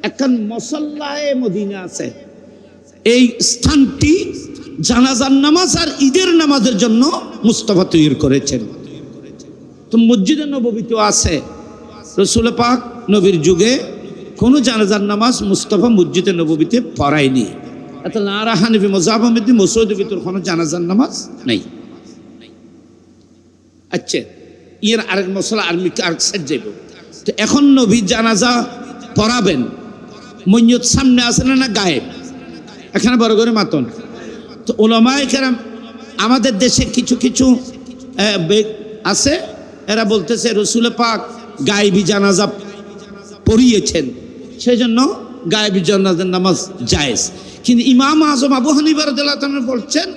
এখন মুসাল্লায়ে মদিনা আছে। এই স্থানটি জানাজার নামাজ আর ঈদের নামাজের জন্য মুস্তাফা তৈরি করেছেন। তো মসজিদে নববীতে আছে, রসুল পাক নবীর যুগে কোনো জানাজার নামাজ মুস্তাফা মসজিদে নববীতে পড়ায়নি। এত নারা হানিফি মযহাব মধ্যে মসজিদের ভিতর কোনো জানাজার নামাজ নেই। আচ্ছা, এর আরেক মশলা আরেক সাইড যাইব। তো এখন নবী জানাজা পড়াবেন, মইয়ত সামনে আছে না গায়েব? এখানে বড় করে মাতন। তো উলামায়ে কেরাম আমাদের দেশে কিছু কিছু আছে, এরা বলতেছে রসুল পাক গায়েবী জানাজা পড়িয়েছেন, সেই জন্য গায়েবী জানাজার নামাজ জায়েজ। কিন্তু ইমাম আজম আবু হানিফা রাদিয়াল্লাহু তাআলা বলছেন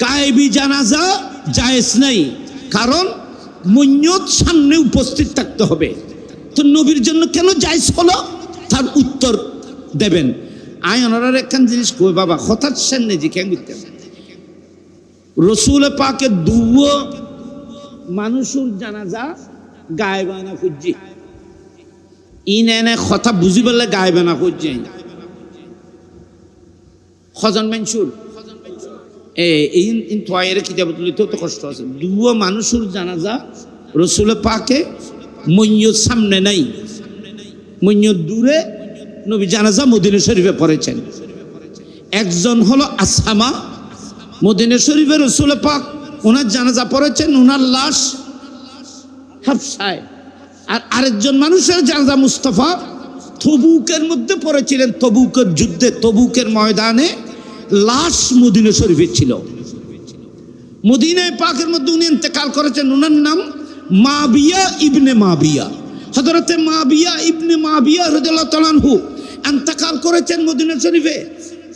গায়েবী জানাজা জায়েজ নাই, কারণ মইয়ত সামনে উপস্থিত থাকতে হবে। তো নবীর জন্য কেন জায়েজ হলো, তার উত্তর দেবেন। ওনারা একখান জিনিস কই বাবা, হঠাৎ সামনে যে কেন রসুল পাকে দুয়ো মানুষের জানাজা গায়েবানা খুঁজছি, এনে কথা বুঝি বললে গায়েবানা খুঁজছে খজন মেনসুর এই তোয়ের কিতাব তুলিতেও তো কষ্ট আছে। দুয়ো মানুষের জানাজা রসুল পাকে মইয়ত সামনে নাই, মইয়ত দূরে, নবী জানাজা মদিনা শরীফে পড়েছেন। একজন হলো আসহামা, মদিনা শরীফে রসুল পাক ওনার জানাজা পড়েছেন, ওনার লাশ হাফসায়। আর আরেকজন মানুষের জানাজা মুস্তাফা তবুকের মধ্যে পড়েছিলেন, তবুকের যুদ্ধে, তবুকের ময়দানে লাশ মদিনা শরীফে ছিল। মদিনায় পাকের মধ্যে উনি ইন্তেকাল করেছেন, ওনার নাম মাবিয়া ইবনে মাবিয়া। হযরতে মাবিয়া ইবনে মাবিয়া রাদিয়াল্লাহু তাআলা আনহু ইন্তেকাল করেছেন মদিনা শরীফে।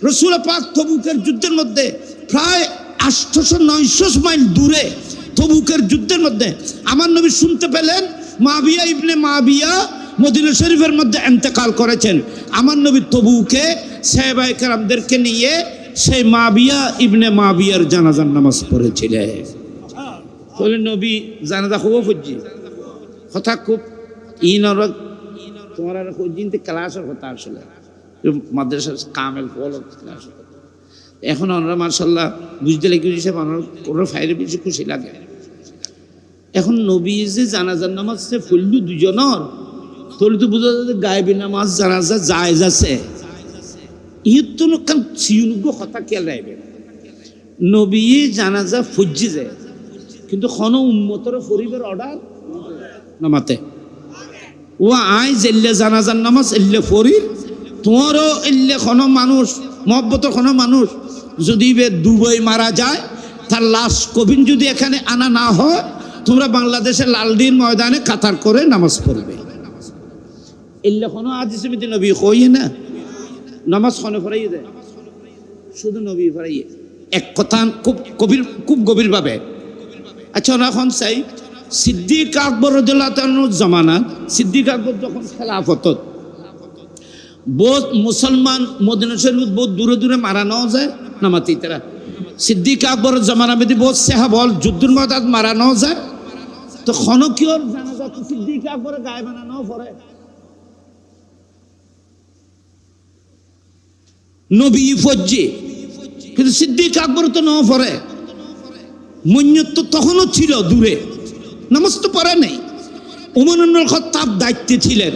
রাসূল পাক তবুকের যুদ্ধের মধ্যে প্রায় 800-900 মাইল দূরে তবুকের যুদ্ধের মধ্যে আমার নবী শুনতে পেলেন মাবিয়া ইবনে মাবিয়া মদিনা শরীফের মধ্যে ইন্তেকাল করেছেন। আমার নবী তবুকে সাহাবায়ে কেরামদেরকে নিয়ে সেই মাবিয়া ইবনে মাবিয়ার জানাজার নামাজ পড়েছিলেন। তাহলে নবী জানাজা খুব ফুজি কথা খুব ইনর তোমার খুঁজিনতে ক্লাসের কথা আসলে মাদ্রাসার কামেল ফল ক্লাস। এখন আমরা মার্শাল্লাহ বুঝতে লেগে হিসেবে ওরা ফাইরে বেশি খুশি লাগে। এখন নবী যে জানাজার নামাজ সে ফুললু দুজনের তোলে তো বোঝা যায় গায়েবী নামাজ জানাজা জায়েজ আছে। ইয়ে তো কারণ সিউনুগ্য কথা খেয়াল রাখবে নবী জানাজা ফুজি যায় কিন্তু কোনো উম্মতর ফরিবের অর্ডার নামাতে ও আই জেল্লে জানাজার নামাজ এল্লে ফরির তোমারও এল্লে কোনো মানুষ মহব্বতের কোনো মানুষ যদি দুবাই মারা যায় তার লাশ কবিন যদি এখানে আনা না হয় তোমরা বাংলাদেশের লালদিন ময়দানে কাতার করে নামাজ পড়বে। এল্লে কোনো আজ সমিতি নবী কইয়ে না নামাজ খনে ফরাইয়ে দেয় শুধু নবী ফরাইয়ে এক কথা খুব গভীরভাবে। আচ্ছা এখন চাই সিদ্দিক আকবর রাদিয়াল্লাহু তাআলার জামানাত সিদ্দিক আকবর যখন খেলাফত বহুত মুসলমান মদিনা শরীফ বহুত দূরে দূরে মারানো যায় নামাতি তারা সিদ্দিক আকবরের জামানা মেদি বহুত সাহাবল যুদ্ধের ময়দান মারানো যায় তো খনকিয়র জানাজা তো সিদ্দিক আকবরের গায়ে বানানো পড়ে নবী ফজ্জি কিন্তু সিদ্দিক আকবর তো নাও পড়ে মন্যত তো তখনও ছিল দূরে নামাজ তো পড়ে নেই। ওমর ইবনুল খাত্তাব দায়িত্বে ছিলেন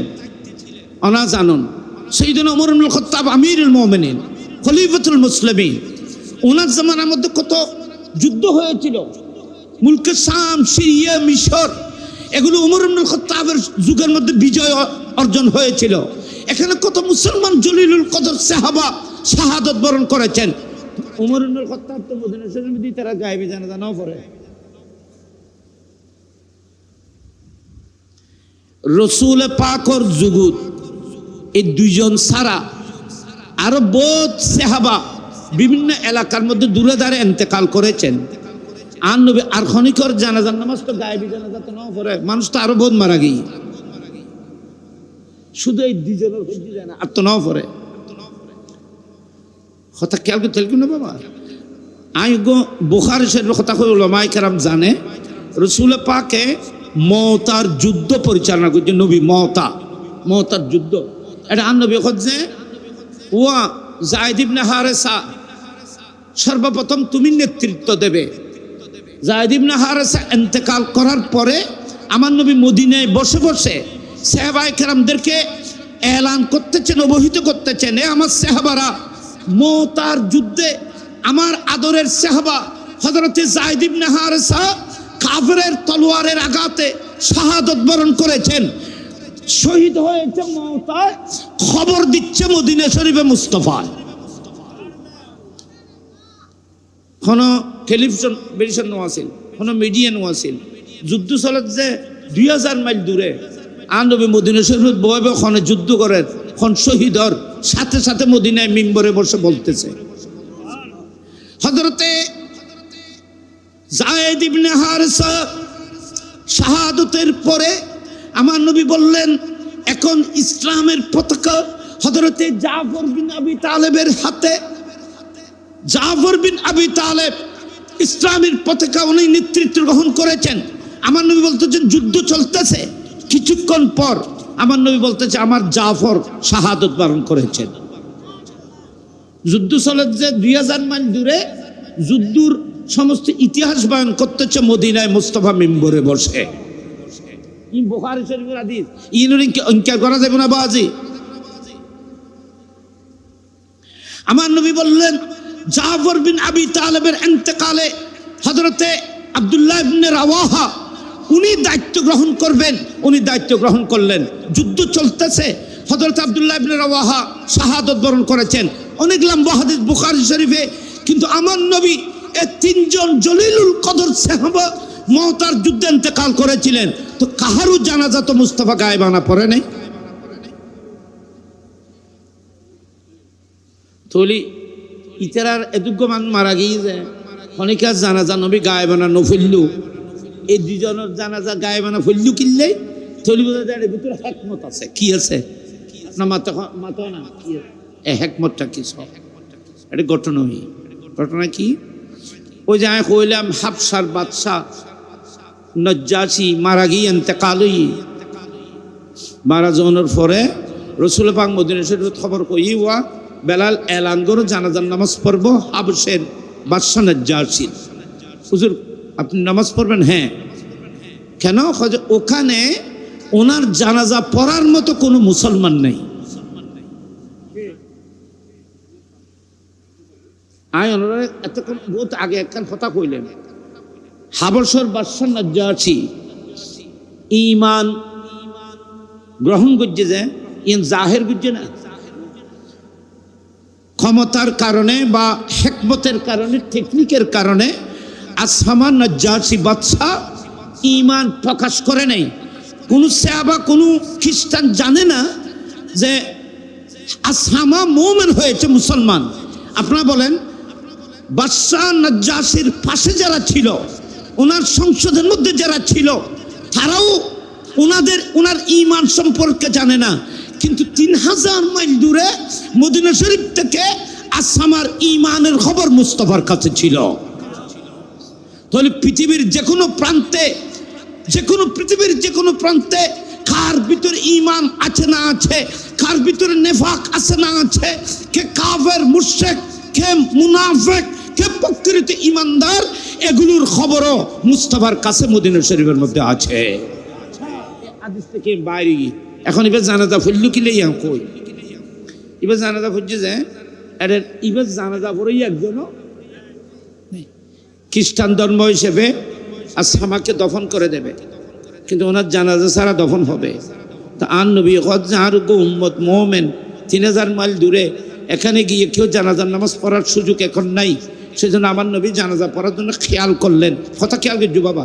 অনা জানুন সাইয়েদনা ওমর ইবনুল খাত্তাব আমিরুল মুমিনিন খলিফাতুল মুসলিমিন ওনার জামানার মধ্যে কত যুদ্ধ হয়েছিল মুলকে শাম সিরিয়া মিশর এগুলো ওমর ইবনুল খাত্তাবের যুগের মধ্যে বিজয় অর্জন হয়েছিল। এখানে কত মুসলমান জলিলুল কদর সাহাবা শাহাদাত বরণ করেছেন। ওমর ইবনুল খাত্তাব তো মদিনা শরীফের মধ্যে তারা গায়েবী জানাজা নাও পড়ে। রসুল পাকর যুগুত এই দুইজন ছাড়া আরো বহুত সাহাবা বিভিন্ন এলাকার মধ্যে দূরে দাঁড়ে ইন্তেকাল করেছেন। আর নবী আর খনিকর জানাজার নামাজ তো গায়েবী জানাজা তো নাও পড়ে মানুষ তো আরো বহুত মারা গিয়ে শুধু এই দুইজনের হইতে যায় না আর তো নাও পড়ে কথা খেয়াল করতে না বাবা। আইগো বুখারী শরীফের কথা কই উলামায়ে কেরাম জানে রাসূল পাকে মওতার যুদ্ধ পরিচালনা করছেন নবী মওতার যুদ্ধ এটা আন নবী খোঁজে ওয়া যায়েদ ইবনে হারেসা সর্বপ্রথম তুমি নেতৃত্ব দেবে। যায়েদ ইবনে হারেসা ইন্তেকাল করার পরে আমার নবী মদিনায় বসে বসে সাহাবায়ে কেরামদেরকে এলান করতেছেন অবহিত করতেছেন এ আমার সাহাবারা মওতার যুদ্ধে আমার আদরের সাহাবা হযরতে যায়েদ ইবনে হারেসা কাফেরের তলোয়ারের আঘাতে শাহাদাত বরণ করেছেন শহীদ হয়েছে মওতায় খবর দিচ্ছে মদিনা শরীফে মুস্তাফা কোন টেলিভিশন বেরিশন নোয়াছিল কোন মিডিয়া নোয়াছিল যুদ্ধ চলে যে 2000 মাইল দূরে আর নবী মদিনা শরীফে বয়ে খনে যুদ্ধ করেন খন শহীদর সাথে সাথে মদিনায় মিম্বরে বসে বলতেছে হযরতে যায়েদ ইবনে হারেসা শাহাদাতের পরে আমার নবী বললেন এখন ইসলামের পতাকা হযরতে জাফর বিন আবি তালেবের হাতে। জাফর বিন আবি তালেব ইসলামের পতাকা উনি নেতৃত্ব গ্রহণ করেছেন। আমার নবী বলতেছেন যুদ্ধ চলতেছে কিছুক্ষণ পর আমার নবী বলতেছে আমার জাফর শাহাদাত বরণ করেছেন। যুদ্ধ চলে যে 2000 মাইল দূরে যুদ্ধর সমস্ত ইতিহাস বয়ান করতেছে মদিনায় মুস্তাফা মিম্বরে বসে। ই বুখারী শরীফের হাদিস ইনুর ইনকার করা যাবে না বাজি। আমার নবী বললেন জাফর বিন আবি তালেবের ইন্তেকালে হযরতে আব্দুল্লাহ ইবনে রাওয়াহা উনি দায়িত্ব গ্রহণ করবেন উনি দায়িত্ব গ্রহণ করলেন। যুদ্ধ চলতেছে হযরত আব্দুল্লাহ ইবনে রাওয়াহা শাহাদাত বরণ করেছেন। অনেক লম্বা হাদিস বুখারী শরীফে কিন্তু আমার নবী এই তিনজন জলিলুল কদর সাহাবা মওতার যুদ্ধে ইন্তেকাল করেছিলেন তো কাহারও জানাজা তো মুস্তাফা গায়েবানা পড়ে নাই। তলি ইতারার এদুগ্য মান মারা গিয়েছে অনেকের জানাজা নবী গায়েবানা নফিল্লু এই দুজনের জানাজা গায়েবানা ফিল্লু কিনলেই তলি বোঝা যায় এর ভিতরে হিকমত আছে। কি আছে না মাথা না কি এই হিকমতটা কি সব এটা ঘটনা কি ওই যে আমি কইলাম হাবশার বাদশাহ নজ্জাশী মারা গিয়ে ইন্তেকাল মারা যাওয়ার পরে রাসূল পাক মদিনা শরীফে খবর কই ওয়া বেলাল এলান করে জানাজার নামাজ পড়বো হাবশের বাদশা নাজ্জাশীর। হুজুর আপনি নামাজ পড়বেন? হ্যাঁ। কেন? ওখানে ওনার জানাজা পড়ার মতো কোনো মুসলমান নেই। আয় ওনারা এতক্ষণ বহুত আগে একখান কথা কইলেন, হাবশর বাদশা নাজ্জাশী ঈমান গ্রহণ করছে, যে ইন জাহের করছে না, ক্ষমতার কারণে বা হিকমতের কারণে, টেকনিকের কারণে আসহামা নাজ্জাশী বাদশা ঈমান প্রকাশ করে নাই। কোন সাহাবা কোন খ্রিস্টান জানে না যে আসহামা মুমিন হয়েছে, মুসলমান। আপনারা বলেন বাদশা নাজ্জাশীর পাশে যারা ছিল, ওনার সংসদের মধ্যে যারা ছিল, তারাও ওনার ঈমান সম্পর্কে জানে না। কিন্তু 3000 মাইল দূরে মদিনা শরীফ থেকে আসহামার ঈমানের খবর মুস্তাফার কাছে ছিল। তাহলে পৃথিবীর যে কোনো প্রান্তে, পৃথিবীর যে কোনো প্রান্তে কার ভিতরে ঈমান আছে না আছে, কার ভিতরে নেফাক আছে না আছে, কে কাফের মুশরিক, কে মুনাফিক, কে প্রকৃত ঈমানদার, এগুলোর খবরও মুস্তাফার কাছে মদিনা শরীফের মধ্যে আছে। হাদিস থেকে বাইরে এখন এবার জানাজা ফুললু কি লইয়া কই, এবার জানাজা ফুলছে যে এবার জানাজা পড়েই একজনও খ্রিস্টান ধর্ম হিসেবে আসহামাকে দফন করে দেবে, কিন্তু ওনার জানাজা ছাড়া দফন হবে। তা আর নবী আর উম্মত মোমেন 3000 মাইল দূরে, এখানে গিয়ে কেউ জানাজার নামাজ পড়ার সুযোগ এখন নাই। সেজন্য আমার নবী জানাজা পড়ার জন্য খেয়াল করলেন। কথা খেয়াল করছি বাবা,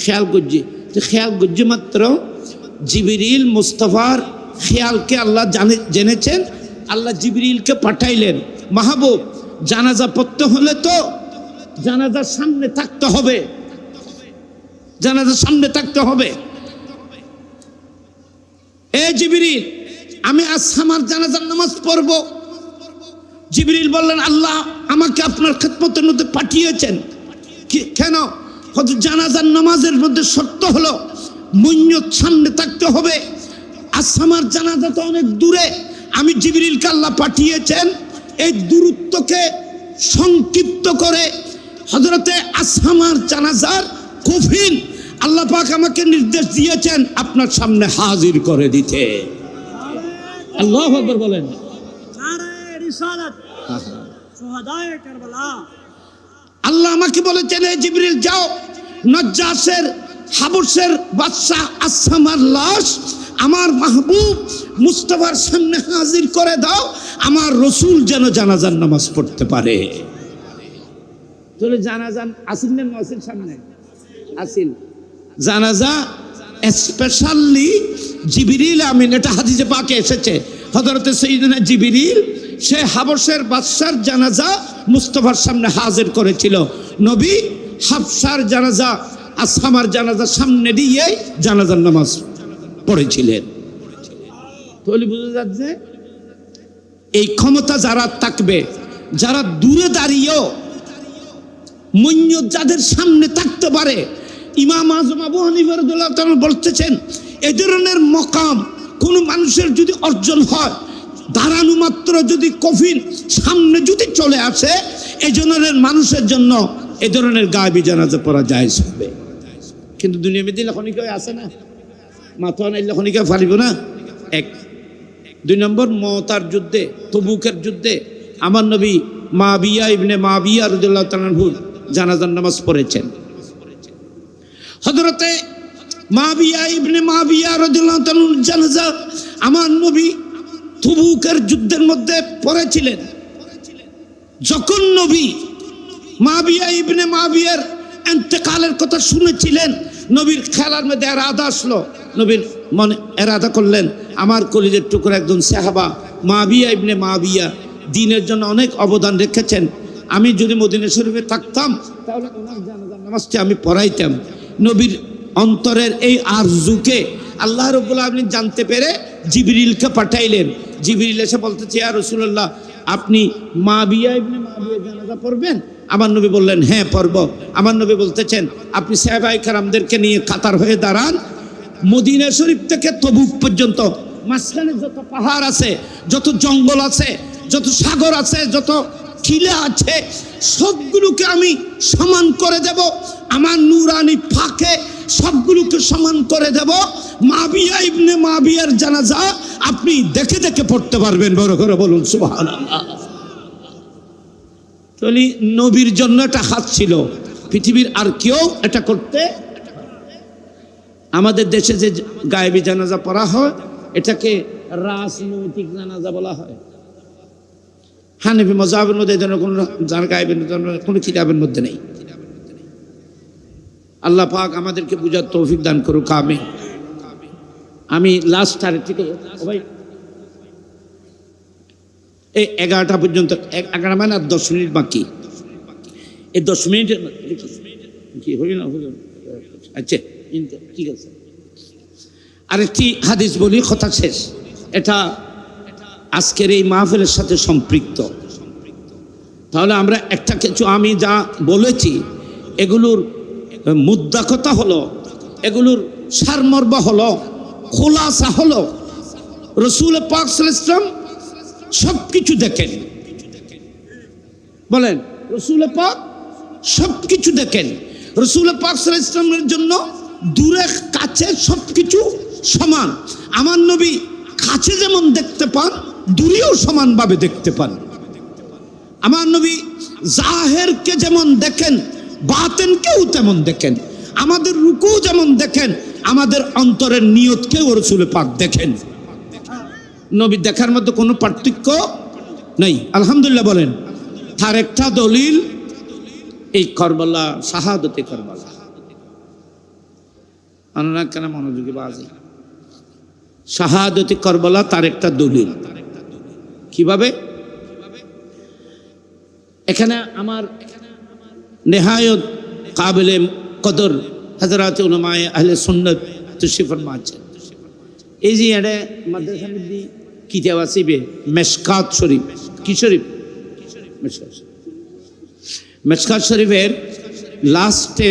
খেয়াল করছি, খেয়াল করছি মাত্র জিবরিল মুস্তাফার খেয়ালকে আল্লাহ জেনেছেন। আল্লাহ জিবরিলকে পাঠাইলেন, মাহবুব জানাজা পড়তে হলে তো জানাজার সামনে থাকতে হবে, জানাজার সামনে থাকতে হবে। এ জিবরিল, আমি আসহামার জানাজার নামাজ পড়ব। জিবরিল বললেন, আল্লাহ আমাকে আপনার খেদমতের মধ্যে পাঠিয়েছেন। কেন? জানাজার নামাজের মধ্যে শর্ত হলো মুন্নত সামনে থাকতে হবে। আসহামার জানাজা তো অনেক দূরে, আমি জিবরিলকে আল্লাহ পাঠিয়েছেন এই দূরত্বকে সংক্ষিপ্ত করে হযরতে আসহামার জানাজার কফিন আল্লাহ পাক আমাকে নির্দেশ দিয়েছেন আপনার সামনে হাজির করে দিতে। আল্লাহু আকবার বলেন। আল্লাহ আমাকে বলেছেন, হে জিবরিল যাও, নাজ্জাশের হাবশের বাদশা আসহামার লাশ আমার মাহবুব মুস্তাফার সামনে হাজির করে দাও, আমার রসুল যেন জানাজার নামাজ পড়তে পারে। তাহলে জানাজান আসিল না নসিল? সামনে আসিল জানাজা স্পেশালি জিবরিল আমিন, এটা হাদিসে পাকে এসেছে। হযরতে সাইয়্যিদনা জিবরিল সে হাবশের বাদশার জানাজা মুস্তাফার সামনে হাজির করেছিল। নবী হাবশার জানাজা আসহামার জানাজার সামনে দিয়ে জানাজার নামাজ পড়েছিলেন। তাহলে বুঝা যাচ্ছে এই ক্ষমতা যারা থাকবে, যারা দূরে দাঁড়িয়েও মুন্নত যাদের সামনে থাকতে পারে, ইমাম আজম আবু হানিফা রাদিয়াল্লাহু তাআলা বলতেছেন, এই ধরনের মকাম কোন মানুষের যদি অর্জন হয়, দাঁড়ানো মাত্র যদি কফিন সামনে যদি চলে আসে, এই ধরনের মানুষের জন্য এই ধরনের গায়েবী জানাজা পড়া জায়েজ হবে। কিন্তু দুনিয়া মেদি লখনিকে আছে না, মাথা নাই লখনিকে ফালিব না। এক। 2 নম্বর, মুতার যুদ্ধে, তবুকের যুদ্ধে আমার নবী মাবিয়া ইবনে মাবিয়া রাদিয়াল্লাহু তাআলা আনহু জানাজার নামাজ পড়েছেন। হযরতে মাবিয়া ইবনে মাবিয়া রাদিয়াল্লাহু তাআলা জানাজা আমার নবী তবুকের যুদ্ধের মধ্যে পড়েছিলেন। যখন নবী মাবিয়া ইবনে মাবিয়ার ইন্তেকালের কথা শুনেছিলেন, নবীর খেলার মধ্যে এরাদা আসলো। নবীর মনে এরাদা করলেন, আমার কলিজের টুকরা একজন সাহাবা মাবিয়া ইবনে মাবিয়া দ্বীনের জন্য অনেক অবদান রেখেছেন, আমি যদি মদিনা শরীফে থাকতাম তাহলে ওনার জানাজার নামাজটি আমি পড়াইতাম। নবীর অন্তরের এই আরজুকে আল্লাহ রাব্বুল আলামিন জানতে পেরে জিবরিলকে পাঠাইলেন। জিবরিল এসে বলতেছে, ইয়া রাসূলুল্লাহ আপনি মাবিয়া ইবনে মাবিয়া জানাজা পড়বেন? আমার নবী বললেন, হ্যাঁ পড়ব। আমার নবী বলতেছেন, আপনি সাহাবায়ে কেরামদেরকে নিয়ে কাতার হয়ে দাঁড়ান, মদিনা শরীফ থেকে তবুক পর্যন্ত মাঝখানে যত পাহাড় আছে, যত জঙ্গল আছে, যত সাগর আছে, যত খিলা আছে, সবগুলোকে আমি সমান করে দেব। আমার নূরানি ফাঁকে সবগুলোকে সমান করে দেব। মাবিয়া ইবনে মাবিয়ার জানাজা আপনি দেখে দেখে পড়তে পারবেন। বড় করে বলুন সুবহানাল্লাহ। তাহলে নবীর জন্য একটা হাত ছিল, পৃথিবীর আর কেউ এটা করতে। আমাদের দেশে যে গায়েবী জানাজা পড়া হয়, এটাকে রাজনৈতিক জানাজা বলা হয়। হানাফি মাযহাবের মধ্যে এই ধরনের কোনো গায়েবের কোনো কিতাবের মধ্যে নেই। আল্লাহ পাক আমাদেরকে বুঝার তৌফিক দান করুক, আমিন। আমি লাস্ট আর ঠিক ভাই এই 11টা পর্যন্ত, 11 মানে আর 10 মিনিট বাকি। এই 10 মিনিট কি হইল না? আচ্ছা ঠিক আছে। আরেকটি হাদিস বলি, কথা শেষ। এটা আজকের এই মাহফিলের সাথে সম্পৃক্ত। তাহলে আমরা একটা কিছু, আমি যা বলেছি এগুলোর মুদ্রা কথা হলো, এগুলোর সারমর্ম হলো, খোলাসা হলো, রাসূল পাক সাল্লাল্লাহু আলাইহি ওয়াসাল্লাম সবকিছু দেখেন। বলেন, রাসূল পাক সবকিছু দেখেন। রাসূল পাক সাল্লাল্লাহু আলাইহি ওয়াসাল্লামের জন্য দূরে কাছে সবকিছু সমান। আমার নবী কাছে যেমন দেখতে পান, দূরেও সমানভাবে দেখতে পান। আমার নবী জাহেরকে যেমন দেখেন, বাতেনকেও তেমন দেখেন। আমাদের রুকু যেমন দেখেন, আমাদের অন্তরের নিয়তকেও রাসূল পাক দেখেন। নবী দেখার মধ্যে কোনো পার্থক্য নেই। আলহামদুলিল্লাহ বলেন। তার একটা দলিল এই কারবালা, শাহাদতে কারবালা। আনারা কেন মনোযোগী বাজে? শাহাদতে কারবালা তার একটা দলিল। কিভাবে? এখানে আমার নেহায়ত কাবিলে কদর হযরত উলামায়ে আহলে সুন্নাত তশরিফ ফরমা আছেন। এই যে এটা মাদ্রাসার মধ্যে কিতাব আছে, মেশকাত শরীফ। কি শরীফ? মেশকাত শরীফের লাস্টে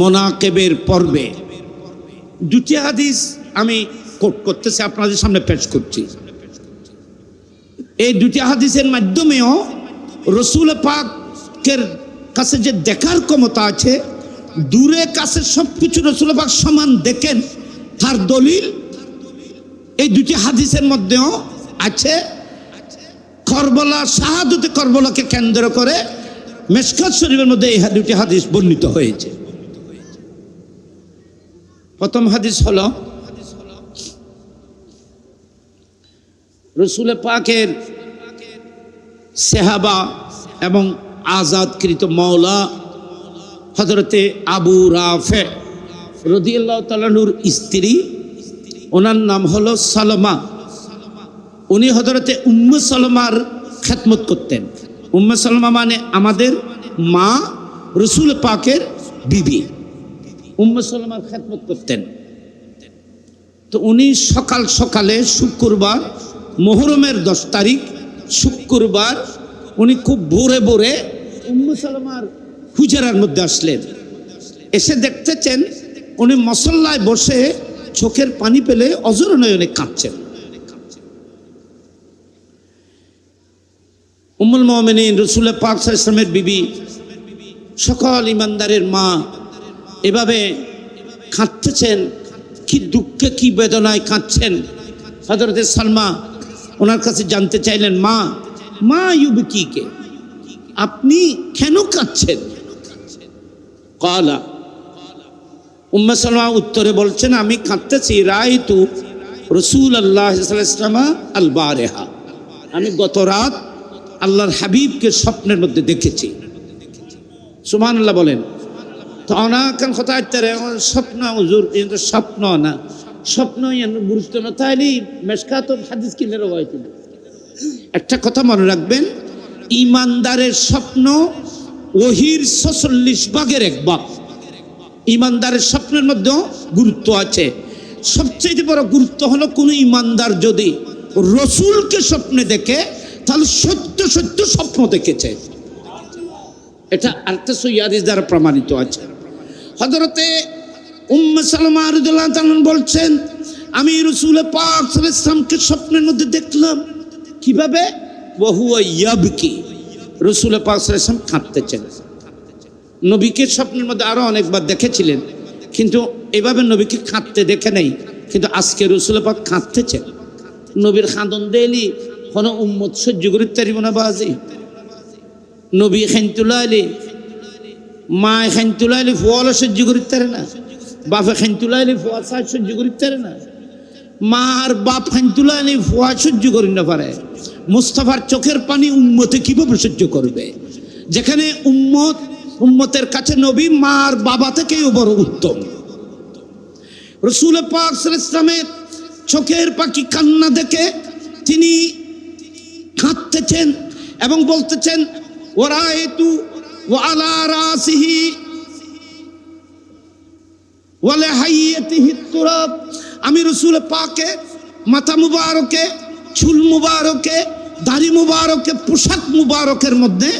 মোনাকেবের পর্বে দুটি হাদিস আমি কোট করতেছি, আপনাদের সামনে পেশ করছি। এই দুটি হাদিসের মাধ্যমেও রাসূল পাকের কাছে যে দেখার ক্ষমতা আছে, দূরে কাছে সবকিছু রাসূল পাক সমান দেখেন, তার দলিল এই দুটি হাদিসের মধ্যেও আছে। কারবালা, শাহাদতে কারবালাকে কেন্দ্র করে মেশকাত শরীফের মধ্যে এই দুটি হাদিস বর্ণিত হয়েছে। প্রথম হাদিস হলো রাসূল পাকের সাহাবা এবং আজাদকৃত মাওলা হযরতে আবু রাফে রাদিয়াল্লাহু তাআলা নূর স্ত্রী, ওনার নাম হলো সালমা। উনি হযরতে উম্মে সালমার খেদমত করতেন। উম্মে সালমা মানে আমাদের মা, রাসূল পাকের বিবি। উম্মে সালমার খেদমত করতেন। তো উনি সকাল সকালে শুক্রবার, মুহররমের 10 তারিখ শুক্রবার, উনি খুব ভোরে ভোরে উম্মে সালমার হুজরার মধ্যে আসলেন। এসে দেখতেছেন উনি মুসল্লায় বসে চোখের পানি পেলে অজর নয়নে কাঁদছেন। উম্মুল মুমিনিন রাসূল পাক সাল্লাল্লাহু আলাইহি ওয়াসাল্লামের বিবি, সকল ইমানদারের মা, এভাবে কাঁদতেছেন। কি দুঃখে, কি বেদনায় কাঁদছেন। হযরতে সালমা ওনার কাছে জানতে চাইলেন, মা ইউবকিকে, আপনি কেন কাঁদছেন? ক্বালা, উম্মে সালমা উত্তরে বলছেন, আমি কাঁদতেছি রাআইতু রাসূলুল্লাহ সাল্লাল্লাহু আলাইহি ওয়াসাল্লাম আল বারিহা, আমি গত রাত আল্লাহর হাবিবকে স্বপ্নের মধ্যে দেখেছি। সুবহানাল্লাহ বলেন। তো অনাকান কথা আইতারে স্বপ্ন হুজুর, এটা স্বপ্ন না, স্বপ্ন এর গুরুত্ব না, তাইলে মেশকাত হাদিস কিনে রওয়াইত। একটা কথা মনে রাখবেন, ইমানদারের স্বপ্ন ওহির 46 ভাগের 1 ভাগ। ইমানদারের স্বপ্নের মধ্যেও গুরুত্ব আছে। সবচেয়ে বড় গুরুত্ব হলো, কোন ইমানদার যদি রসুলকে স্বপ্নে দেখে, তাহলে সত্য সত্য স্বপ্ন দেখেছে। এটা আরেকটা সহিহ হাদিস দ্বারা প্রমাণিত আছে। হযরতে উম্মে সালমা রাদিয়াল্লাহু তাআলা বলছেন, আমি রাসূল পাক সাল্লাল্লাহু আলাইহি ওয়াসাল্লামকে স্বপ্নের মধ্যে দেখলাম। কিভাবে? ওয়াহুয়া ইয়াবকি, রাসূল পাক সাল্লাল্লাহু আলাইহি ওয়াসাল্লাম কাঁদতেছেন। নবীকে স্বপ্নের মধ্যে আরো অনেকবার দেখেছিলেন, কিন্তু এভাবে নবীকে কাঁদতে দেখে নাই। কিন্তু আজকে রাসূল পাক কাঁদতেছেন। নবীর খান্দন দেলি কোনো উম্মত সহ্য করিতে পারিব না বাজি। নবী খান তুলাইলে, মা খান তুলাইলে ফুয়ালো সহ্য করিতে পারে না, বাপে খান তুলাইলে ফুয়া সহ্য করিতে পারে না, মা আর বাপ খান তুলাইলে ফুয়া সহ্য করি না পারে। মুস্তাফার চোখের পানি উম্মতে কিভাবে সহ্য করবে? যেখানে উম্মতের কাছে নবী মা আর বাবা থেকেও বড় উত্তম। রাসূল পাক সাল্লাল্লাহু আলাইহি ওয়াসাল্লামের চোখের পাখি কান্না দেখে তিনি কাঁদতেছেন এবং বলতেছেন, ওয়ারাইতু ওয়া আলা রাসিহি ওয়া লিহাইয়াতিহি তুরাব, আমি রাসূল পাকে মাথা মুবারকে, চুল মুবারকে, দাড়ি মুবারকে, পোশাক মুবারকের মধ্যে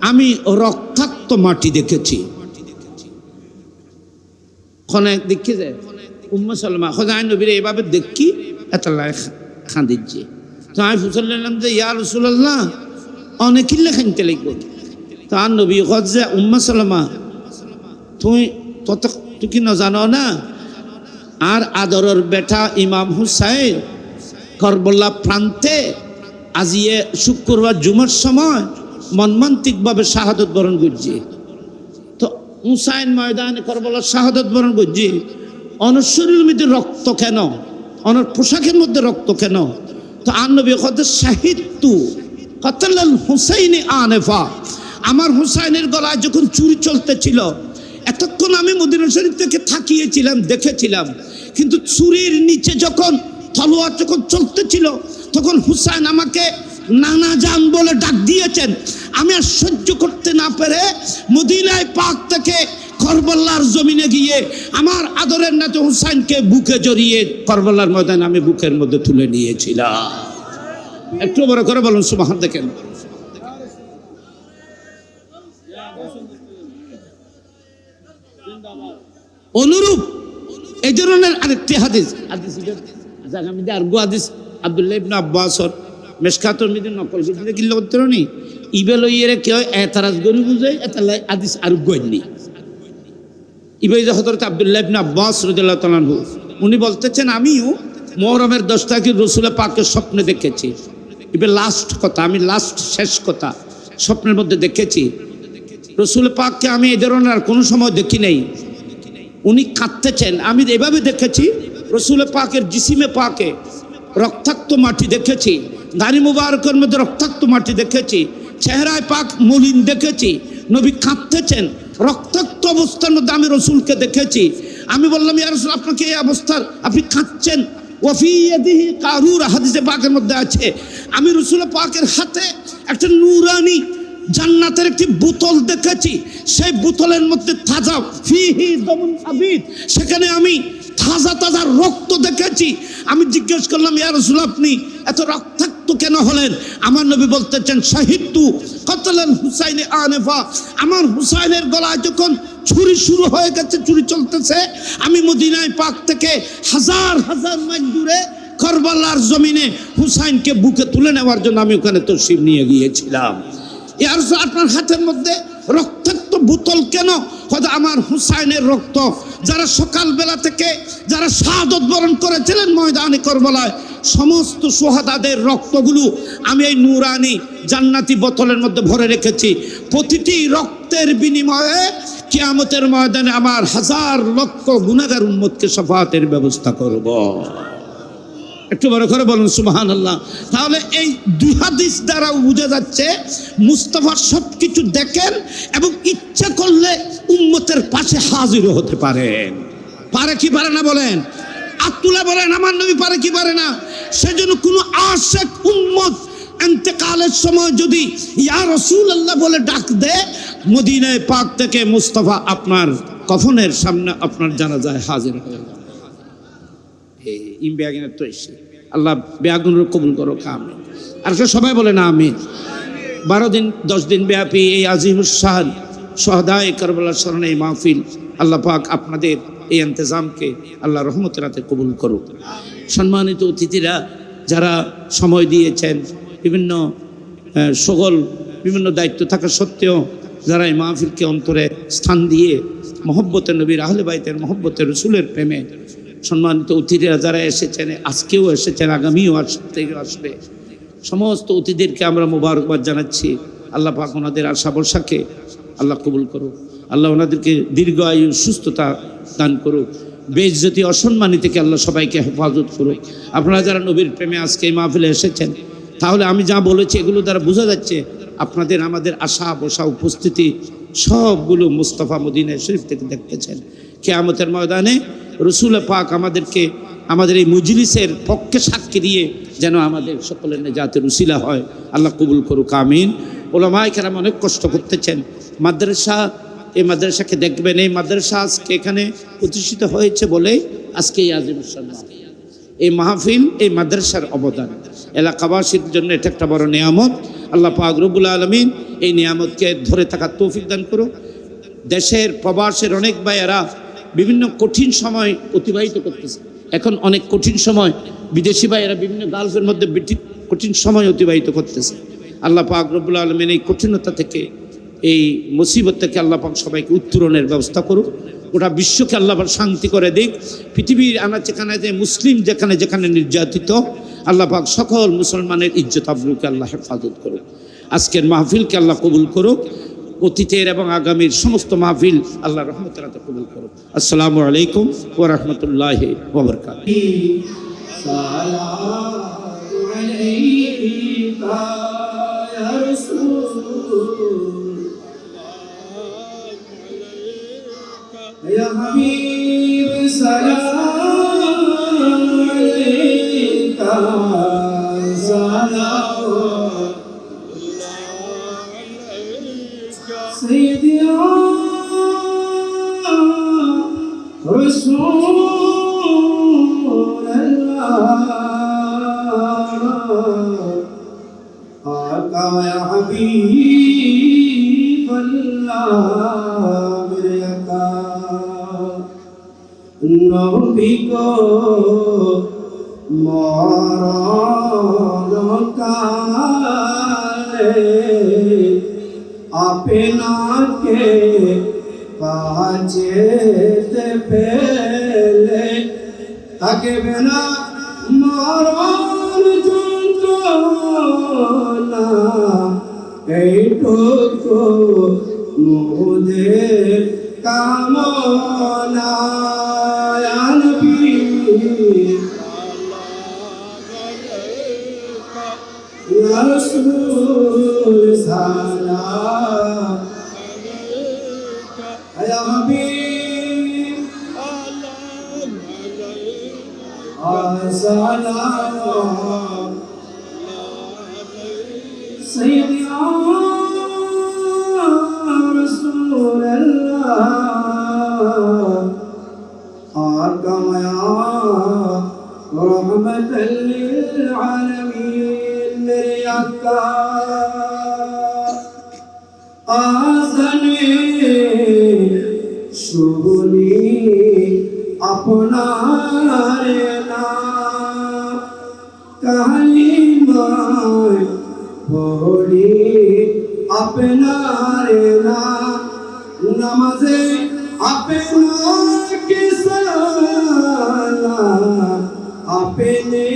আমি রক্তাক্ত মাটি দেখেছি। খনে দেখি যে উম্মে সালমা খোদাই নবীরে এভাবে দেখি এত লাই খাঁদিচ্ছে। তো আমি ফুসলাম যে ইয়া রাসূলুল্লাহ অনেকিল্লে খাইতে লিখব। তো আর নবী কত যে উম্মে সালমা তুই কি না জানো না, আর আদরের বেটা ইমাম হুসাইন কারবালা প্রান্তে আজিয়ে শুক্রবার জুমার সময় মর্মান্তিকভাবে শাহাদত বরণ করছি। তো হুসাইন ময়দানে কারবালা শাহাদত বরণ করছি, অনর শরীরের মধ্যে রক্ত কেন, অনর পোশাকের মধ্যে রক্ত কেন? তো আর নবী কত শাহিদতু কাতলাল হুসাইনি আনেফা, আমার হুসাইনের গলায় যখন চুরি চলতেছিল এতক্ষণ আমি মদিনা শরীফ থেকে থাকিয়েছিলাম, দেখেছিলাম, কিন্তু চুরির নিচে যখন তলোয়ার যখন চলতেছিল তখন হুসাইন আমাকে নানা জান বলে ডাক দিয়েছেন। আমি আর সহ্য করতে না পেরে মদিনায় পাক থেকে কারবালার জমিনে গিয়ে আমার আদরের নেতা হুসাইনকে বুকে জড়িয়ে কারবালার ময়দানে আমি বুকের মধ্যে তুলে নিয়েছিলাম। একটু বড় করে বলুন সুবহান। দেখেন অনুরূপ এই ধরনের আরেকটি হাদিস আব্দুল্লাহ ইবনে আব্বাসর মেশকাতুর মধ্যে নকল করতে কিল্লা করতে নি ইবেল ইয়েরে কি হয় এতারাজ গরি বুঝে এতালাই হাদিস আর গইনি। ইবাই হযরত আব্দুল্লাহ ইবনে আব্বাস রাদিয়াল্লাহু তাআলা আনহু উনি বলতেছেন, আমিও মুহররমের 10 তারিখে রাসূল পাকের স্বপ্নে দেখেছি। ইবে লাস্ট কথা, আমি লাস্ট শেষ কথা স্বপ্নের মধ্যে দেখেছি রাসূল পাককে আমি এই ধরনের আর কোনো সময় দেখি নাই। উনি কাঁদতেছেন, আমি এভাবে দেখেছি রাসূল পাকের জিসিমে পাকে রক্তাক্ত মাটি দেখেছি, দাড়ি মুবারকের মধ্যে রক্তাক্ত মাটি দেখেছি, চেহারায় পাক মলিন দেখেছি, নবী কাঁদতেছেন রক্তাক্ত অবস্থার মধ্যে আমি রাসূলকে দেখেছি। আমি বললাম, ইয়া রাসূল আপনাকে এই অবস্থার আপনি কাঁদছেন? ওয়াফি ইয়াদিহি কারুর, হাদিসে পাকের মধ্যে আছে আমি রাসূল পাকের হাতে একটা নূরানি জান্নাতের একটি বোতল দেখেছি, সেই বোতলের মধ্যে তাজা ফিহি দামুন আবিদ, সেখানে আমি তাজা তাজা রক্ত দেখেছি। আমি জিজ্ঞেস করলাম, ইয়া রাসূল আপনি এত রক্তাক্ত কেন হলেন? আমার নবী বলতেছেন, শাহিদতু কাতলাল হুসাইনি আনেফা, আমার হুসাইনের গলায় যখন ছুরি শুরু হয়ে গেছে, ছুরি চলতেছে, আমি মদিনায় পাক থেকে হাজার হাজার মাইল দূরে কারবালার জমিনে হুসাইনকে বুকে তুলে নেওয়ার জন্য আমি ওখানে তশরিফ নিয়ে গিয়েছিলাম। ইয়া রাসূল আপনার হাতের মধ্যে রক্তাক্ত বোতল কেন? হয়তো আমার হুসাইনের রক্ত, যারা সকালবেলা থেকে যারা শাহাদত বরণ করেছিলেন ময়দানে কারবালায়, সমস্ত শুহাদাদের রক্তগুলো আমি এই নূরানি জান্নাতি বোতলের মধ্যে ভরে রেখেছি। প্রতিটি রক্তের বিনিময়ে কিয়ামতের ময়দানে আমার হাজার লক্ষ গুনাহগার উম্মতকে শাফাআতের ব্যবস্থা করব। একটু বড় করে বলুন সুবহানাল্লাহ। তাহলে এই দুই হাদিস দ্বারা বোঝা যাচ্ছে মুস্তাফা সবকিছু দেখেন এবং ইচ্ছা করলে উম্মতের পাশে হাজির হতে পারেন। পারে কি পারে না বলেন? আব্দুল্লাহ বলেন আমার নবী পারে কি পারে না? সেজন্য কোনো আশিক উম্মত ইন্তেকালের সময় যদি ইয়া রাসূলুল্লাহ বলে ডাক দেয়, মদিনায় পাক থেকে মুস্তাফা আপনার কফনের সামনে আপনার জানাজায় হাজির হয়ে যাবে। আল্লাহ বেয়াগুনের কবুল করো কামে। আর সবাই বলে না আমিন। 12 দিন 10 দিন ব্যাপী এই আজিমুস শান শুহাদায়ে কারবালার স্মরণে এই মাহফিল আল্লাহ পাক আপনাদের এই ইন্তজামকে আল্লাহ রহমতের হাতে কবুল করুক। সম্মানিত অতিথিরা যারা সময় দিয়েছেন, বিভিন্ন সকল বিভিন্ন দায়িত্ব থাকা সত্ত্বেও যারা এই মাহফিলকে অন্তরে স্থান দিয়ে মহব্বতের নবীর আহলে বাইতের মহব্বতের রসুলের প্রেমে সম্মানিত অতিথিরা যারা এসেছেন, আজকেও এসেছেন, আগামীও আসবে, সমস্ত অতিথিদেরকে আমরা মোবারকবাদ জানাচ্ছি। আল্লাহ পাক ওনাদের আশা ভরসাকে আল্লাহ কবুল করুক। আল্লাহ ওনাদেরকে দীর্ঘ আয়ু সুস্থতা দান করুক। বেইজ্জতি অসম্মানী থেকে আল্লাহ সবাইকে হেফাজত করুক। আপনারা যারা নবীর প্রেমে আজকে এই মাহফিলে এসেছেন, তাহলে আমি যা বলেছি এগুলো দ্বারা বোঝা যাচ্ছে আপনাদের আমাদের আশা বসা উপস্থিতি সবগুলো মুস্তাফা মদিনা শরীফ থেকে দেখতেছেন। কিয়ামতের ময়দানে রসুল পাক আমাদেরকে আমাদের এই মজলিসের পক্ষে সাক্ষী দিয়ে যেন আমাদের সকলের নেজাতের উসিলা হয়। আল্লাহ কবুল করুক, আমিন। ওলামায়ে কেরাম অনেক কষ্ট করতেছেন। মাদ্রাসা, এই মাদ্রাসাকে দেখবেন, এই মাদ্রাসা আজকে এখানে প্রতিষ্ঠিত হয়েছে বলে আজকে এই আজিমুস এই মাহফিল, এই মাদ্রাসার অবদান এলাকাবাসীর জন্য এটা একটা বড় নিয়ামত। আল্লাহ পাক রব্বুল আলামিন এই নিয়ামতকে ধরে থাকার তৌফিক দান করুক। দেশের প্রবাসের অনেক ভাইয়েরা বিভিন্ন কঠিন সময় অতিবাহিত করতেছে। এখন অনেক কঠিন সময় বিদেশি ভাইয়েরা বিভিন্ন গালফের মধ্যে কঠিন সময় অতিবাহিত করতেছে। আল্লাহ পাক রব্বুল আলামিন এই কঠিনতা থেকে, এই মুসিবত থেকে আল্লাহ পাক সবাইকে উত্তরণের ব্যবস্থা করুক। গোটা বিশ্বকে আল্লাহ পাক শান্তি করে দিক। পৃথিবীর আনাচেখানে যে মুসলিম যেখানে যেখানে নির্যাতিত, আল্লাহ পাক সকল মুসলমানের ইজ্জত আবরুকে আল্লাহ হেফাজত করুক। আজকের মাহফিলকে আল্লাহ কবুল করুক। অতীতের এবং আগামীর সমস্ত মাহফিল আল্লাহ রহমতের হাতে কবুল করুক। আসসালামু আলাইকুম ওয়া রাহমাতুল্লাহি ওয়া يا حبيب سلام عليك صلوات سيدي رسول الله آقا يا حبيب الله নবী গো মরণ কালে আপনাকে কাছেতে পেলে থাকবে না মরণ যন্ত্রণা, এইটুকু মোদের কামনা। يا رسول سلام يا حبيب سلام سيدي يا رسول الله آقا يا رحمة للعالمين मेरे आका आज़ाने শুনি আপনার নাম কালিমায় পড়ি আপনার নাম নামাজে আপনাকে সালাম আপনি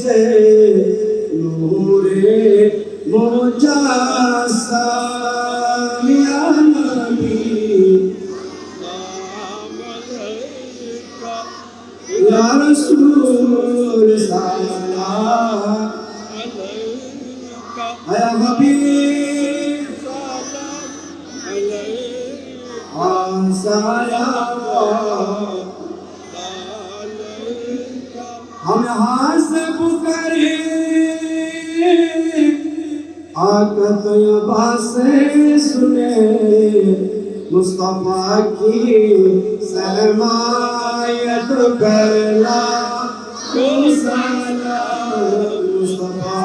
যে নূরে মুজাসসাম ইয়া নবী ইয়া রাসূল সালাম আলাইকা ইয়া হাবিব সালাম আলাইকা हम हाथ पुकारे आका तैयबा से सुने मुस्तफा की सरमायत करला को सलाम मुस्तफा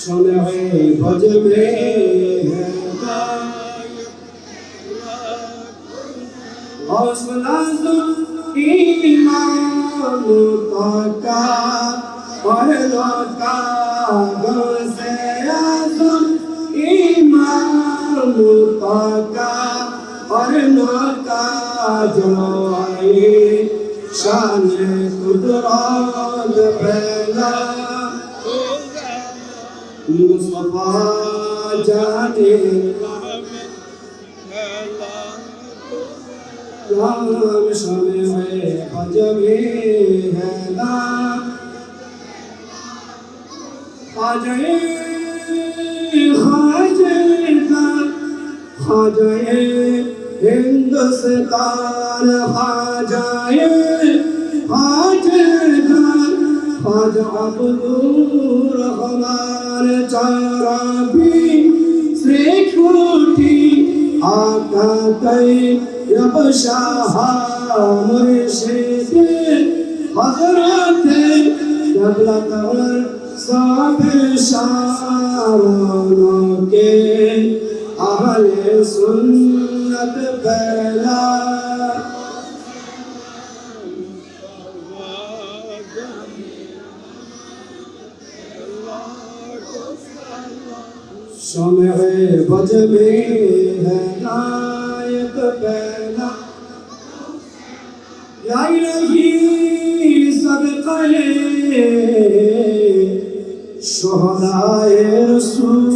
सुने भज में है Osmanazul iman मुतका और लोका गौसे आज़म इमाम मुतका और लोका जो आई शान कुदरत पहला मुस्तफा जाने राम शमे में अजमे है ना खाजे खाजे का खाजे हिंदुस्तान खाजे खाजे का खाजा अब्दुल रहमान चाराबी श्री कोठी आका कई रब शाह मुर्शिद हजरत जबलकर सब शारों के अहले सुन्नत पहला शमे बज में है नायक पहला या इलाही सदक़े शुहदाए रसूल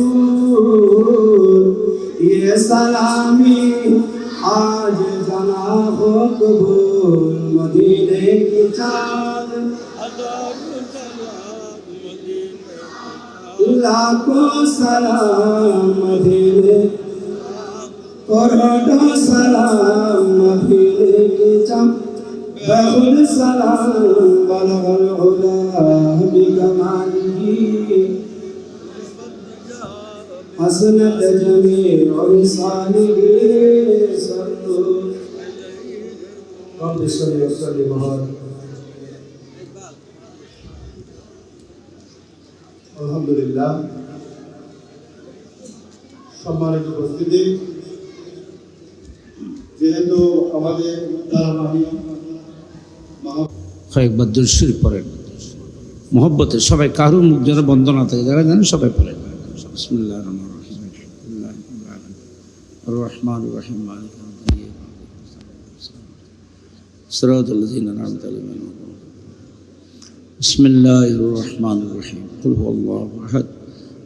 ये सलामी आज जना हो कबूल मदीने की चाँद लाखों सलाम मदीने करोड़ों सलाम मदीने की चाँद बहुत सलाम बलगल हुदा बिकमालिही हसनत जमीउ इंसानिही सल्लु रब्बि सल्लि व सल्लिम আলহামদুলিল্লাহ সম্মানিত উপস্থিতি যেহেতু আমাদের ধারাবাহিক কয়েকবার দুরূদ পড়েন মোহব্বতে সবাই কারো মুখ যেন বন্ধ না থাকে যারা জানেন সবাই পড়েন বিসমিল্লাহির রহমানির রহিম আর রহমানির রহিম মালিক সিরাতাল লাযিনা আন'আমতা আলাইহিম بسم الله الرحمن الرحيم قل هو الله أحد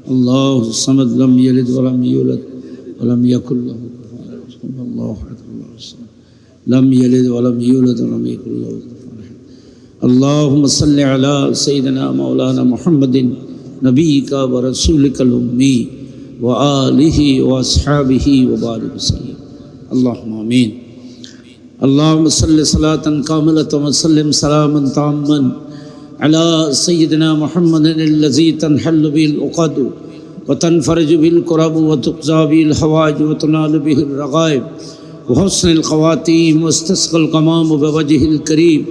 الله الصمد لم يلد ولم يولد ولم يكن له كفوا أحد قل هو الله أحد الله الصمد لم يلد ولم يولد ولم يكن له كفوا أحد اللهم صل على سيدنا مولانا محمد نبيك ورسولك الأمي وآله وأصحابه وبارك وسلم اللهم آمين اللهم صل صلاة كاملة وسلم سلاما تاما على سيدنا محمد الذي تنحل به العقد وتنفرج به الكرب وتقضى به الحوائج وتنال به الرغائب وحسن الخواتيم واستسقى الغمام بوجهه الكريم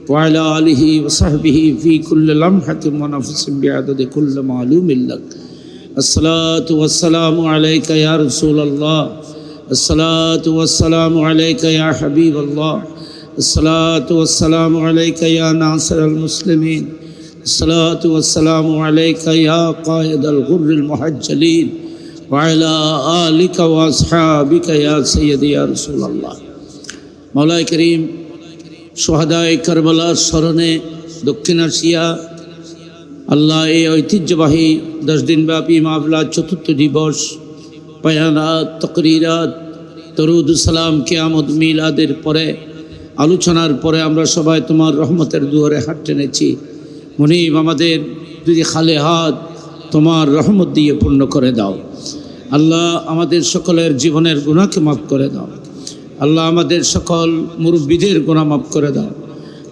وعلى آله وصحبه في كل لمحة ونفس بعدد كل معلوم لك الصلاة والسلام عليك يا رسول الله الصلاة والسلام عليك يا حبيب الله الصلاة والسلام عليك يا ناصر المسلمين الصلاة والسلام عليك يا قائد الغر المحجلين وعلى آلك وأصحابك يا سيدي يا رسول الله مولاي كريم شهداء كربلاء স্মরণে দক্ষিণ এশিয়া আল্লাহ এই ঐতিহ্যবাহী 10 দিন ব্যাপী মাহফিল চতুর্থ দিবস বয়ানাত তাকরীরাত দরুদ সালাম কিয়ামত মিলাদের পরে আলোচনার পরে আমরা সবাই তোমার রহমতের দুয়ারে হাত টেনেছি মুনিব আমাদের দুই খালে হাত তোমার রহমত দিয়ে পূর্ণ করে দাও আল্লাহ আমাদের সকলের জীবনের গুনাহকে মাফ করে দাও আল্লাহ আমাদের সকল মুরব্বিদের গুনাহ মাফ করে দাও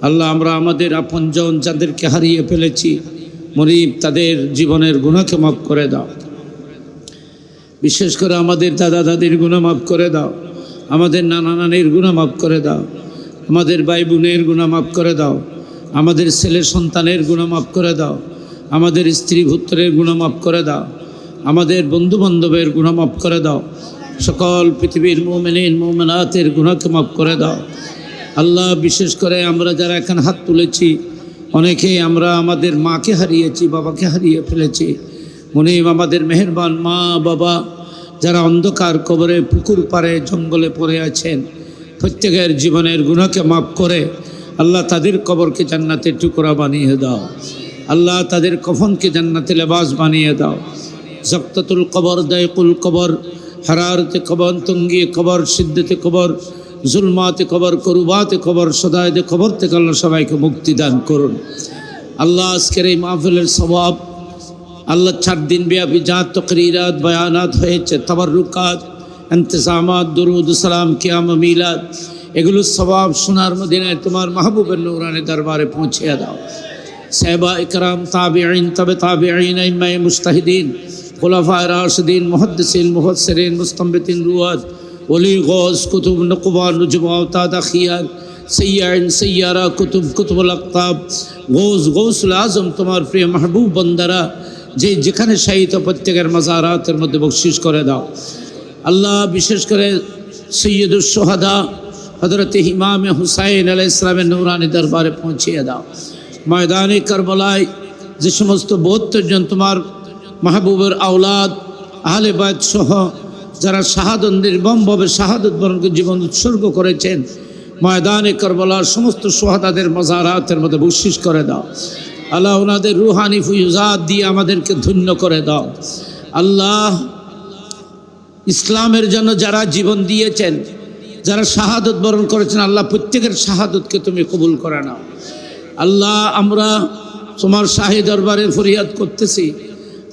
আল্লাহ আমরা আমাদের আপনজন যাদেরকে হারিয়ে ফেলেছি মুনিব তাদের জীবনের গুনাহকে মাফ করে দাও বিশেষ করে আমাদের দাদা দাদির গুনাহ মাফ করে দাও আমাদের নানা নানির গুনাহ মাফ করে দাও আমাদের ভাই বোনের গুনাহ মাফ করে দাও আমাদের ছেলে সন্তানের গুনাহ মাফ করে দাও আমাদের স্ত্রী পুত্রের গুনাহ মাফ করে দাও আমাদের বন্ধু বান্ধবের গুনাহ মাফ করে দাও সকল পৃথিবীর মুমিনিন মুমিনাতের গুনাহকে মাফ করে দাও আল্লাহ বিশেষ করে আমরা যারা এখানে হাত তুলেছি অনেকেই আমরা আমাদের মাকে হারিয়েছি, বাবাকে হারিয়ে ফেলেছি। মুনিব আমাদের মেহেরবান মা বাবা যারা অন্ধকার কবরে, পুকুর পাড়ে, জঙ্গলে পড়ে আছেন, প্রত্যেকের জীবনের গুনাহকে মাফ করে আল্লাহ তাদের কবরকে জান্নাতের টুকরা বানিয়ে দাও। আল্লাহ তাদের কফনকে জান্নাতে লেবাস বানিয়ে দাও। জক্তাতুল কবর, দায়কুল কবর, হারারতে কবর, তঙ্গি কবর, সিদ্ধতে কবর, জুলমাতে কবর, করুবাতে কবর, সদায়তে কবর থেকে আল্লাহ সবাইকে মুক্তি দান করুন। আল্লাহ আজকের এই মাহফিলের সওয়াব আল্লাহ 4 দিন ব্যাপী যা তকরিরাত, বয়ানাত হয়েছে, তাবাররুকাত, ইন্তজামাত, দুরুদ সালাম, কিয়াম, মিলাদ, এগুলো সওয়াব সোনার মদিনায় তোমার মাহবুবের নূরানি দরবারে পৌঁছে দাও। সাহাবা ইকরাম, তাবিঈন, তবে তাবিঈন, ইমাম মুজতাহিদিন, খুলাফায়ে রাশিদিন, মুহাদ্দিসিন, মুফাসসিরিন, মুস্তামবিতিন, রুয়াত, ওলি, গৌস, কুতুব, নুকবা, নুজবা, আওতাদ, খিয়ার, সৈয়াইন, সৈয়ারা, কুতুব, কুতুবুল আকতাব, গৌস, গৌসুল আজম, তোমার প্রিয় মাহবুব বান্দারা যে যেখানে শায়িত প্রত্যেকের মাজারাতের মধ্যে বকশিশ করে দাও। আল্লাহ বিশেষ করে সৈয়দুস শুহাদা হযরত ইমাম হুসাইন আলাইহিস সালামের নূরানি দরবারে পৌঁছিয়ে দাও। ময়দানে কারবালায় যে সমস্ত 72 জন তোমার মাহবুবের আওলাদ, আহলে বায়ত সহ যারা শাহাদত নির্মমভাবে শাহাদত বরণ করে জীবন উৎসর্গ করেছেন, ময়দানে কারবালার সমস্ত শুহাদাদের মাজারাতের মধ্যে বকশিশ করে দাও। আল্লাহ ওনাদের রুহানি ফুয়ুজাত দিয়ে আমাদেরকে ধন্য করে দাও। আল্লাহ ইসলামের জন্য যারা জীবন দিয়েছেন, যারা শাহাদত বরণ করেছেন, আল্লাহ প্রত্যেকের শাহাদতকে তুমি কবুল করে নাও। আল্লাহ আমরা তোমার শাহী দরবারে ফরিয়াদ করতেছি,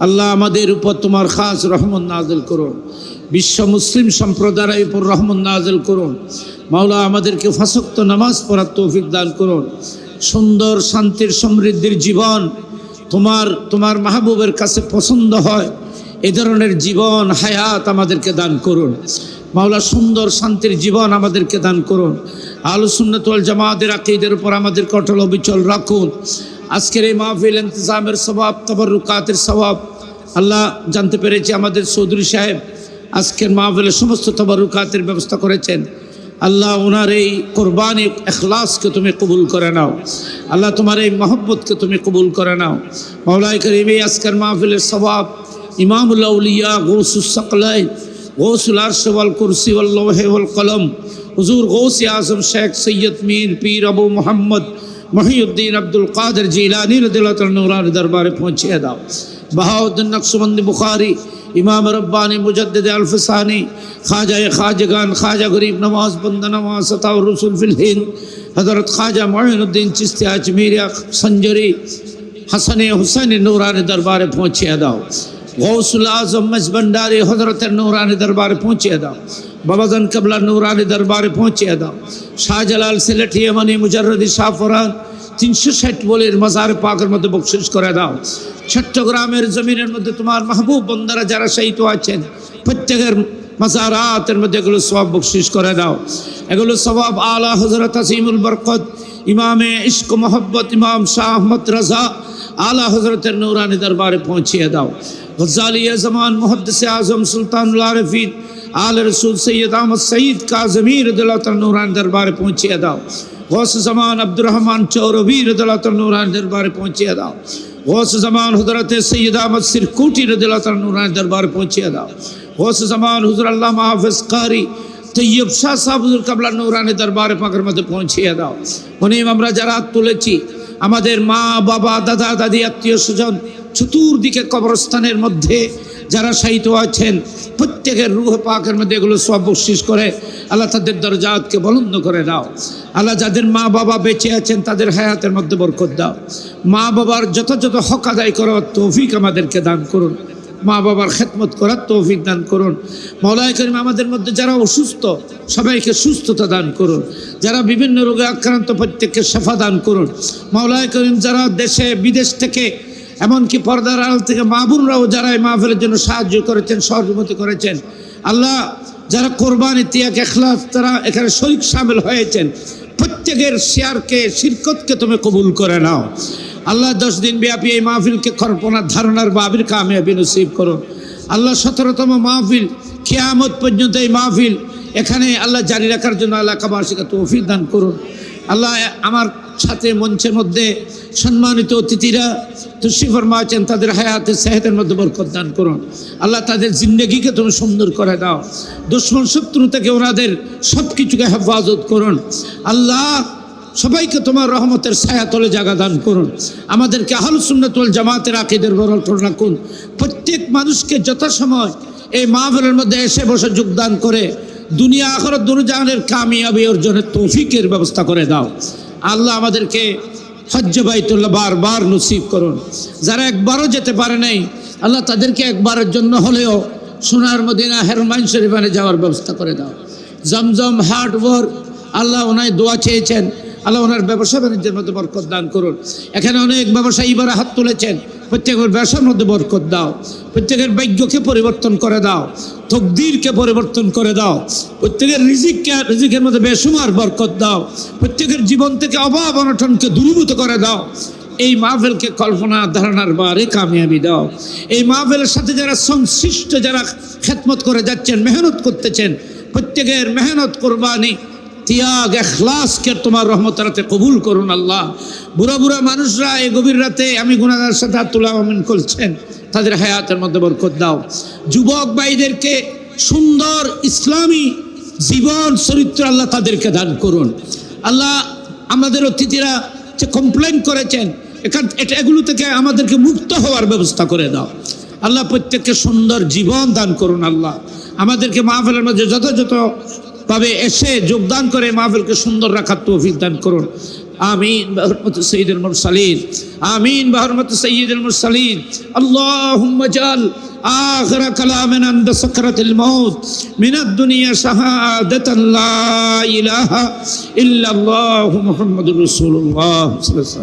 আল্লাহ আমাদের উপর তোমার খাস রহমত নাজিল করুন। বিশ্ব মুসলিম সম্প্রদায়ের উপর রহমত নাজিল করুন। মাওলা আমাদেরকে 5 ওয়াক্ত নামাজ পড়ার তৌফিক দান করুন। সুন্দর শান্তির সমৃদ্ধির জীবন তোমার মাহবুবের কাছে পছন্দ হয় এ ধরনের জীবন হায়াত আমাদেরকে দান করুন। মাওলা সুন্দর শান্তির জীবন আমাদেরকে দান করুন। আহলুস সুন্নাত ওয়াল জামাতের আকীদার উপর আমাদেরকে অটল অবিচল রাখুন। আজকের এই মাহফিল ইন্তজামের সওয়াব, তাবাররুকাতের সওয়াব আল্লাহ জানতে পেরেছি আমাদের চৌধুরী সাহেব আজকের মাহফিলের সমস্ত তাবাররুকাতের ব্যবস্থা করেছেন। আল্লাহ ওনার এই কোরবানি ইখলাসকে তুমি কবুল করে নাও। আল্লাহ তোমার এই মহব্বতকে তুমি কবুল করে নাও। মাওলাই করিম এই আজকের মাহফিলের সওয়াব ইমামুল আউলিয়া, গৌসুস সাকলাইন, গৌসুল আরশ ওয়াল কুরসি ওয়াল লৌহ ওয়াল কলম, হুজুর গৌসে আজম শেখ সৈয়দ মীর পীর আবু মোহাম্মদ মহিউদ্দিন আব্দুল কাদের জিলানী রাদিয়াল্লাহু তাআলা নূরানি দরবারে পৌঁছিয়ে দাও। বাহাউদ্দিন নকশবন্দি বুখারী, ইমাম রব্বানী, মুজাদ্দিদ আল-ফসানি, খাজায়ে খাজগান, খাজা গরিব নওয়াজ, বন্দা নওয়াজ, সতাউর রসুল ফিল হিন্দ, হযরত খাজা মুঈনুদ্দিন চিশতি আজমিরিয়া সঞ্জরি হাসানে হুসাইনি নূরানি দরবারে পৌঁছিয়ে দাও। গৌসুল আজম মজবন্ডারি হযরতের নূরানি দরবারে পৌঁছিয়ে দাও। বাবাজান কবলা নূরানি দরবারে পৌঁছিয়ে দাও। শাহজালাল সিলেটি ইয়ামানি মুজাররদি শাহ ফরহাদ 360 বলির মাজার পাকের মধ্যে বকশিশ করে দাও। চট্টগ্রামের জমিনের মধ্যে তোমার মাহবুব বান্দারা যারা শহীদ আছেন প্রত্যেকের মাজারাতের মধ্যে এগুলো সওয়াব বকশিশ করে দাও। এগুলো সওয়াব আলা হযরত আসিমুল বরকত ইমামে ইশক মোহব্বত ইমাম শাহ আহমদ রাজা আলা হযরতের নূরানি দরবারে পৌঁছিয়ে দাও। গজ্জালি জামান মুহাদ্দিসে আজম সুলতানুল আরিফিন আল রসুল সৈয়দ আহমদ সঈদ কাজমি রাদিয়াল্লাহু তাআলা নূরানি দরবারে পৌঁছিয়ে দাও। গৌস জামান আব্দুর রহমান চৌরভী রাদিয়াল্লাহু তাআলা নূরানি দরবারে পৌঁছিয়ে দাও। গৌস জামান হযরত সৈয়দ আহমদ সিরকুটি রাদিয়াল্লাহু তাআলা নূরানি দরবারে পৌঁছিয়ে দাও। গৌস জামান হুজুর আল্লামা হাফেজ কারি তৈয়ব শাহ সাহেব হুজুর কাবলা নূরানি দরবারে পাকের মধ্যে পৌঁছিয়ে দাও। মুনিম আমরা যারা তুলেছি আমাদের মা বাবা দাদা দাদি আত্মীয় স্বজন চতুর্দিকে কবরস্থানের মধ্যে যারা শায়িত আছেন প্রত্যেকের রূহ পাকের মধ্যে এগুলো সব বকশিশ করে আল্লাহ তাদের দরজাতকে বুলন্দ করে দাও। আল্লাহ যাদের মা বাবা বেঁচে আছেন তাদের হায়াতের মধ্যে বরকত দাও। মা বাবার যথাযথ হক আদায় করার তৌফিক আমাদেরকে দান করুন। মা বাবার খেদমত করার তৌফিক দান করুন। মাওলানা করিম আমাদের মধ্যে যারা অসুস্থ সবাইকে সুস্থতা দান করুন। যারা বিভিন্ন রোগে আক্রান্ত প্রত্যেককে শিফা দান করুন। মাওলানা করিম যারা দেশে বিদেশ থেকে এমনকি পর্দার আড়াল থেকে মা বোনরাও যারা এই মাহফিলের জন্য সাহায্য করেছেন, সহযোগিতা করেছেন, আল্লাহ যারা কোরবানি তিয়াগ ইখলাস তারা এখানে শরীক শামিল হয়েছেন প্রত্যেকের শেয়ারকে শিরকতকে তুমি কবুল করে নাও। আল্লাহ 10 দিন ব্যাপী এই মাহফিলকে কল্পনার ধারণার বাবির কামিয়াবি নসিব করুন। আল্লাহ 17তম মাহফিল কিয়ামত পর্যন্ত এই মাহফিল এখানে আল্লাহ জারি রাখার জন্য এলাকাবাসীকে তৌফিক দান করুন। আল্লাহ আমার সাথে মঞ্চের মধ্যে সম্মানিত অতিথিরা তুষ্টি ফরমাচ্ছেন, তাদের হায়াতের সেহতের মধ্যে বরকত দান করুন। আল্লাহ তাদের জিন্দগিকে তুমি সুন্দর করে দাও। দুশ্মন শত্রু থেকে ওনাদের সব কিছুকে হেফাজত করুন। আল্লাহ সবাইকে তোমার রহমতের ছায়া তলে জায়গা দান করুন। আমাদেরকে আহলুস সুন্নাত ওয়াল জামাতের আকীদার বরল রাখুন। প্রত্যেক মানুষকে যথাসময় এই মাহফিলের মধ্যে এসে বসে যোগদান করে দুনিয়া আখিরাত দুরজাহানের কামিয়াবি অর্জনের তৌফিকের ব্যবস্থা করে দাও। আল্লাহ আমাদেরকে হজ্জে বাইতুল্লাহ বারবার নসিব করুন। যারা একবারও যেতে পারে নাই, আল্লাহ তাদেরকে একবারের জন্য হলেও সোনার মদিনা হেরমাইন শরীফানে যাওয়ার ব্যবস্থা করে দাও। জমজম হার্ড ওয়ার্ক, আল্লাহ ওনায় দোয়া চেয়েছেন, আল্লাহ ওনার ব্যবসা বাণিজ্যের মধ্যে বরকত দান করুন। এখানে অনেক ব্যবসায়ী এবার হাত তুলেছেন, প্রত্যেকের ব্যবসার মধ্যে বরকত দাও। প্রত্যেকের ভাগ্যকে পরিবর্তন করে দাও, তকদিরকে পরিবর্তন করে দাও। প্রত্যেকের রিজিকের মধ্যে বেসুমার বরকত দাও। প্রত্যেকের জীবন থেকে অভাব অনটনকে দূরীভূত করে দাও। এই মাহফিলকে কল্পনা ধারণার বারে কামিয়াবি দাও। এই মাহফিলের সাথে যারা সংশ্লিষ্ট, যারা খেদমত করে যাচ্ছেন, মেহনত করতেছেন, প্রত্যেকের মেহনত কোরবানি ত্যাগ এখলাসকে তোমার রহমতের রাতে কবুল করুন। আল্লাহ বুড়া বুড়া মানুষরা এই গভীর রাতে আমি গুনাহগারের সাথে তুলা আমিন করছেন, তাদের হায়াতের মধ্যে বরকত দাও। যুবক ভাইদেরকে সুন্দর ইসলামী জীবন চরিত্র আল্লাহ তাদেরকে দান করুন। আল্লাহ আমাদের অতিথিরা যে কমপ্লেন করেছেন, এগুলো থেকে আমাদেরকে মুক্ত হওয়ার ব্যবস্থা করে দাও। আল্লাহ প্রত্যেককে সুন্দর জীবন দান করুন। আল্লাহ আমাদেরকে মাহফিলের মধ্যে যথাযথ ভাবে এসে যোগদান করে মাহফিলকে সুন্দর রাখার তৌফিক দান করুন। আমিন বিহরমতি সাইয়্যিদুল মুরসালিন, আমিন বিহরমতি সাইয়্যিদুল মুরসালিন। আল্লাহুম্মা জাল আখিরা কালামিনা ইনদা সাকরাতিল মাউত মিনাদ দুনিয়া শাহাদাতান লা ইলাহা ইল্লাল্লাহু মুহাম্মাদুর রাসূলুল্লাহ।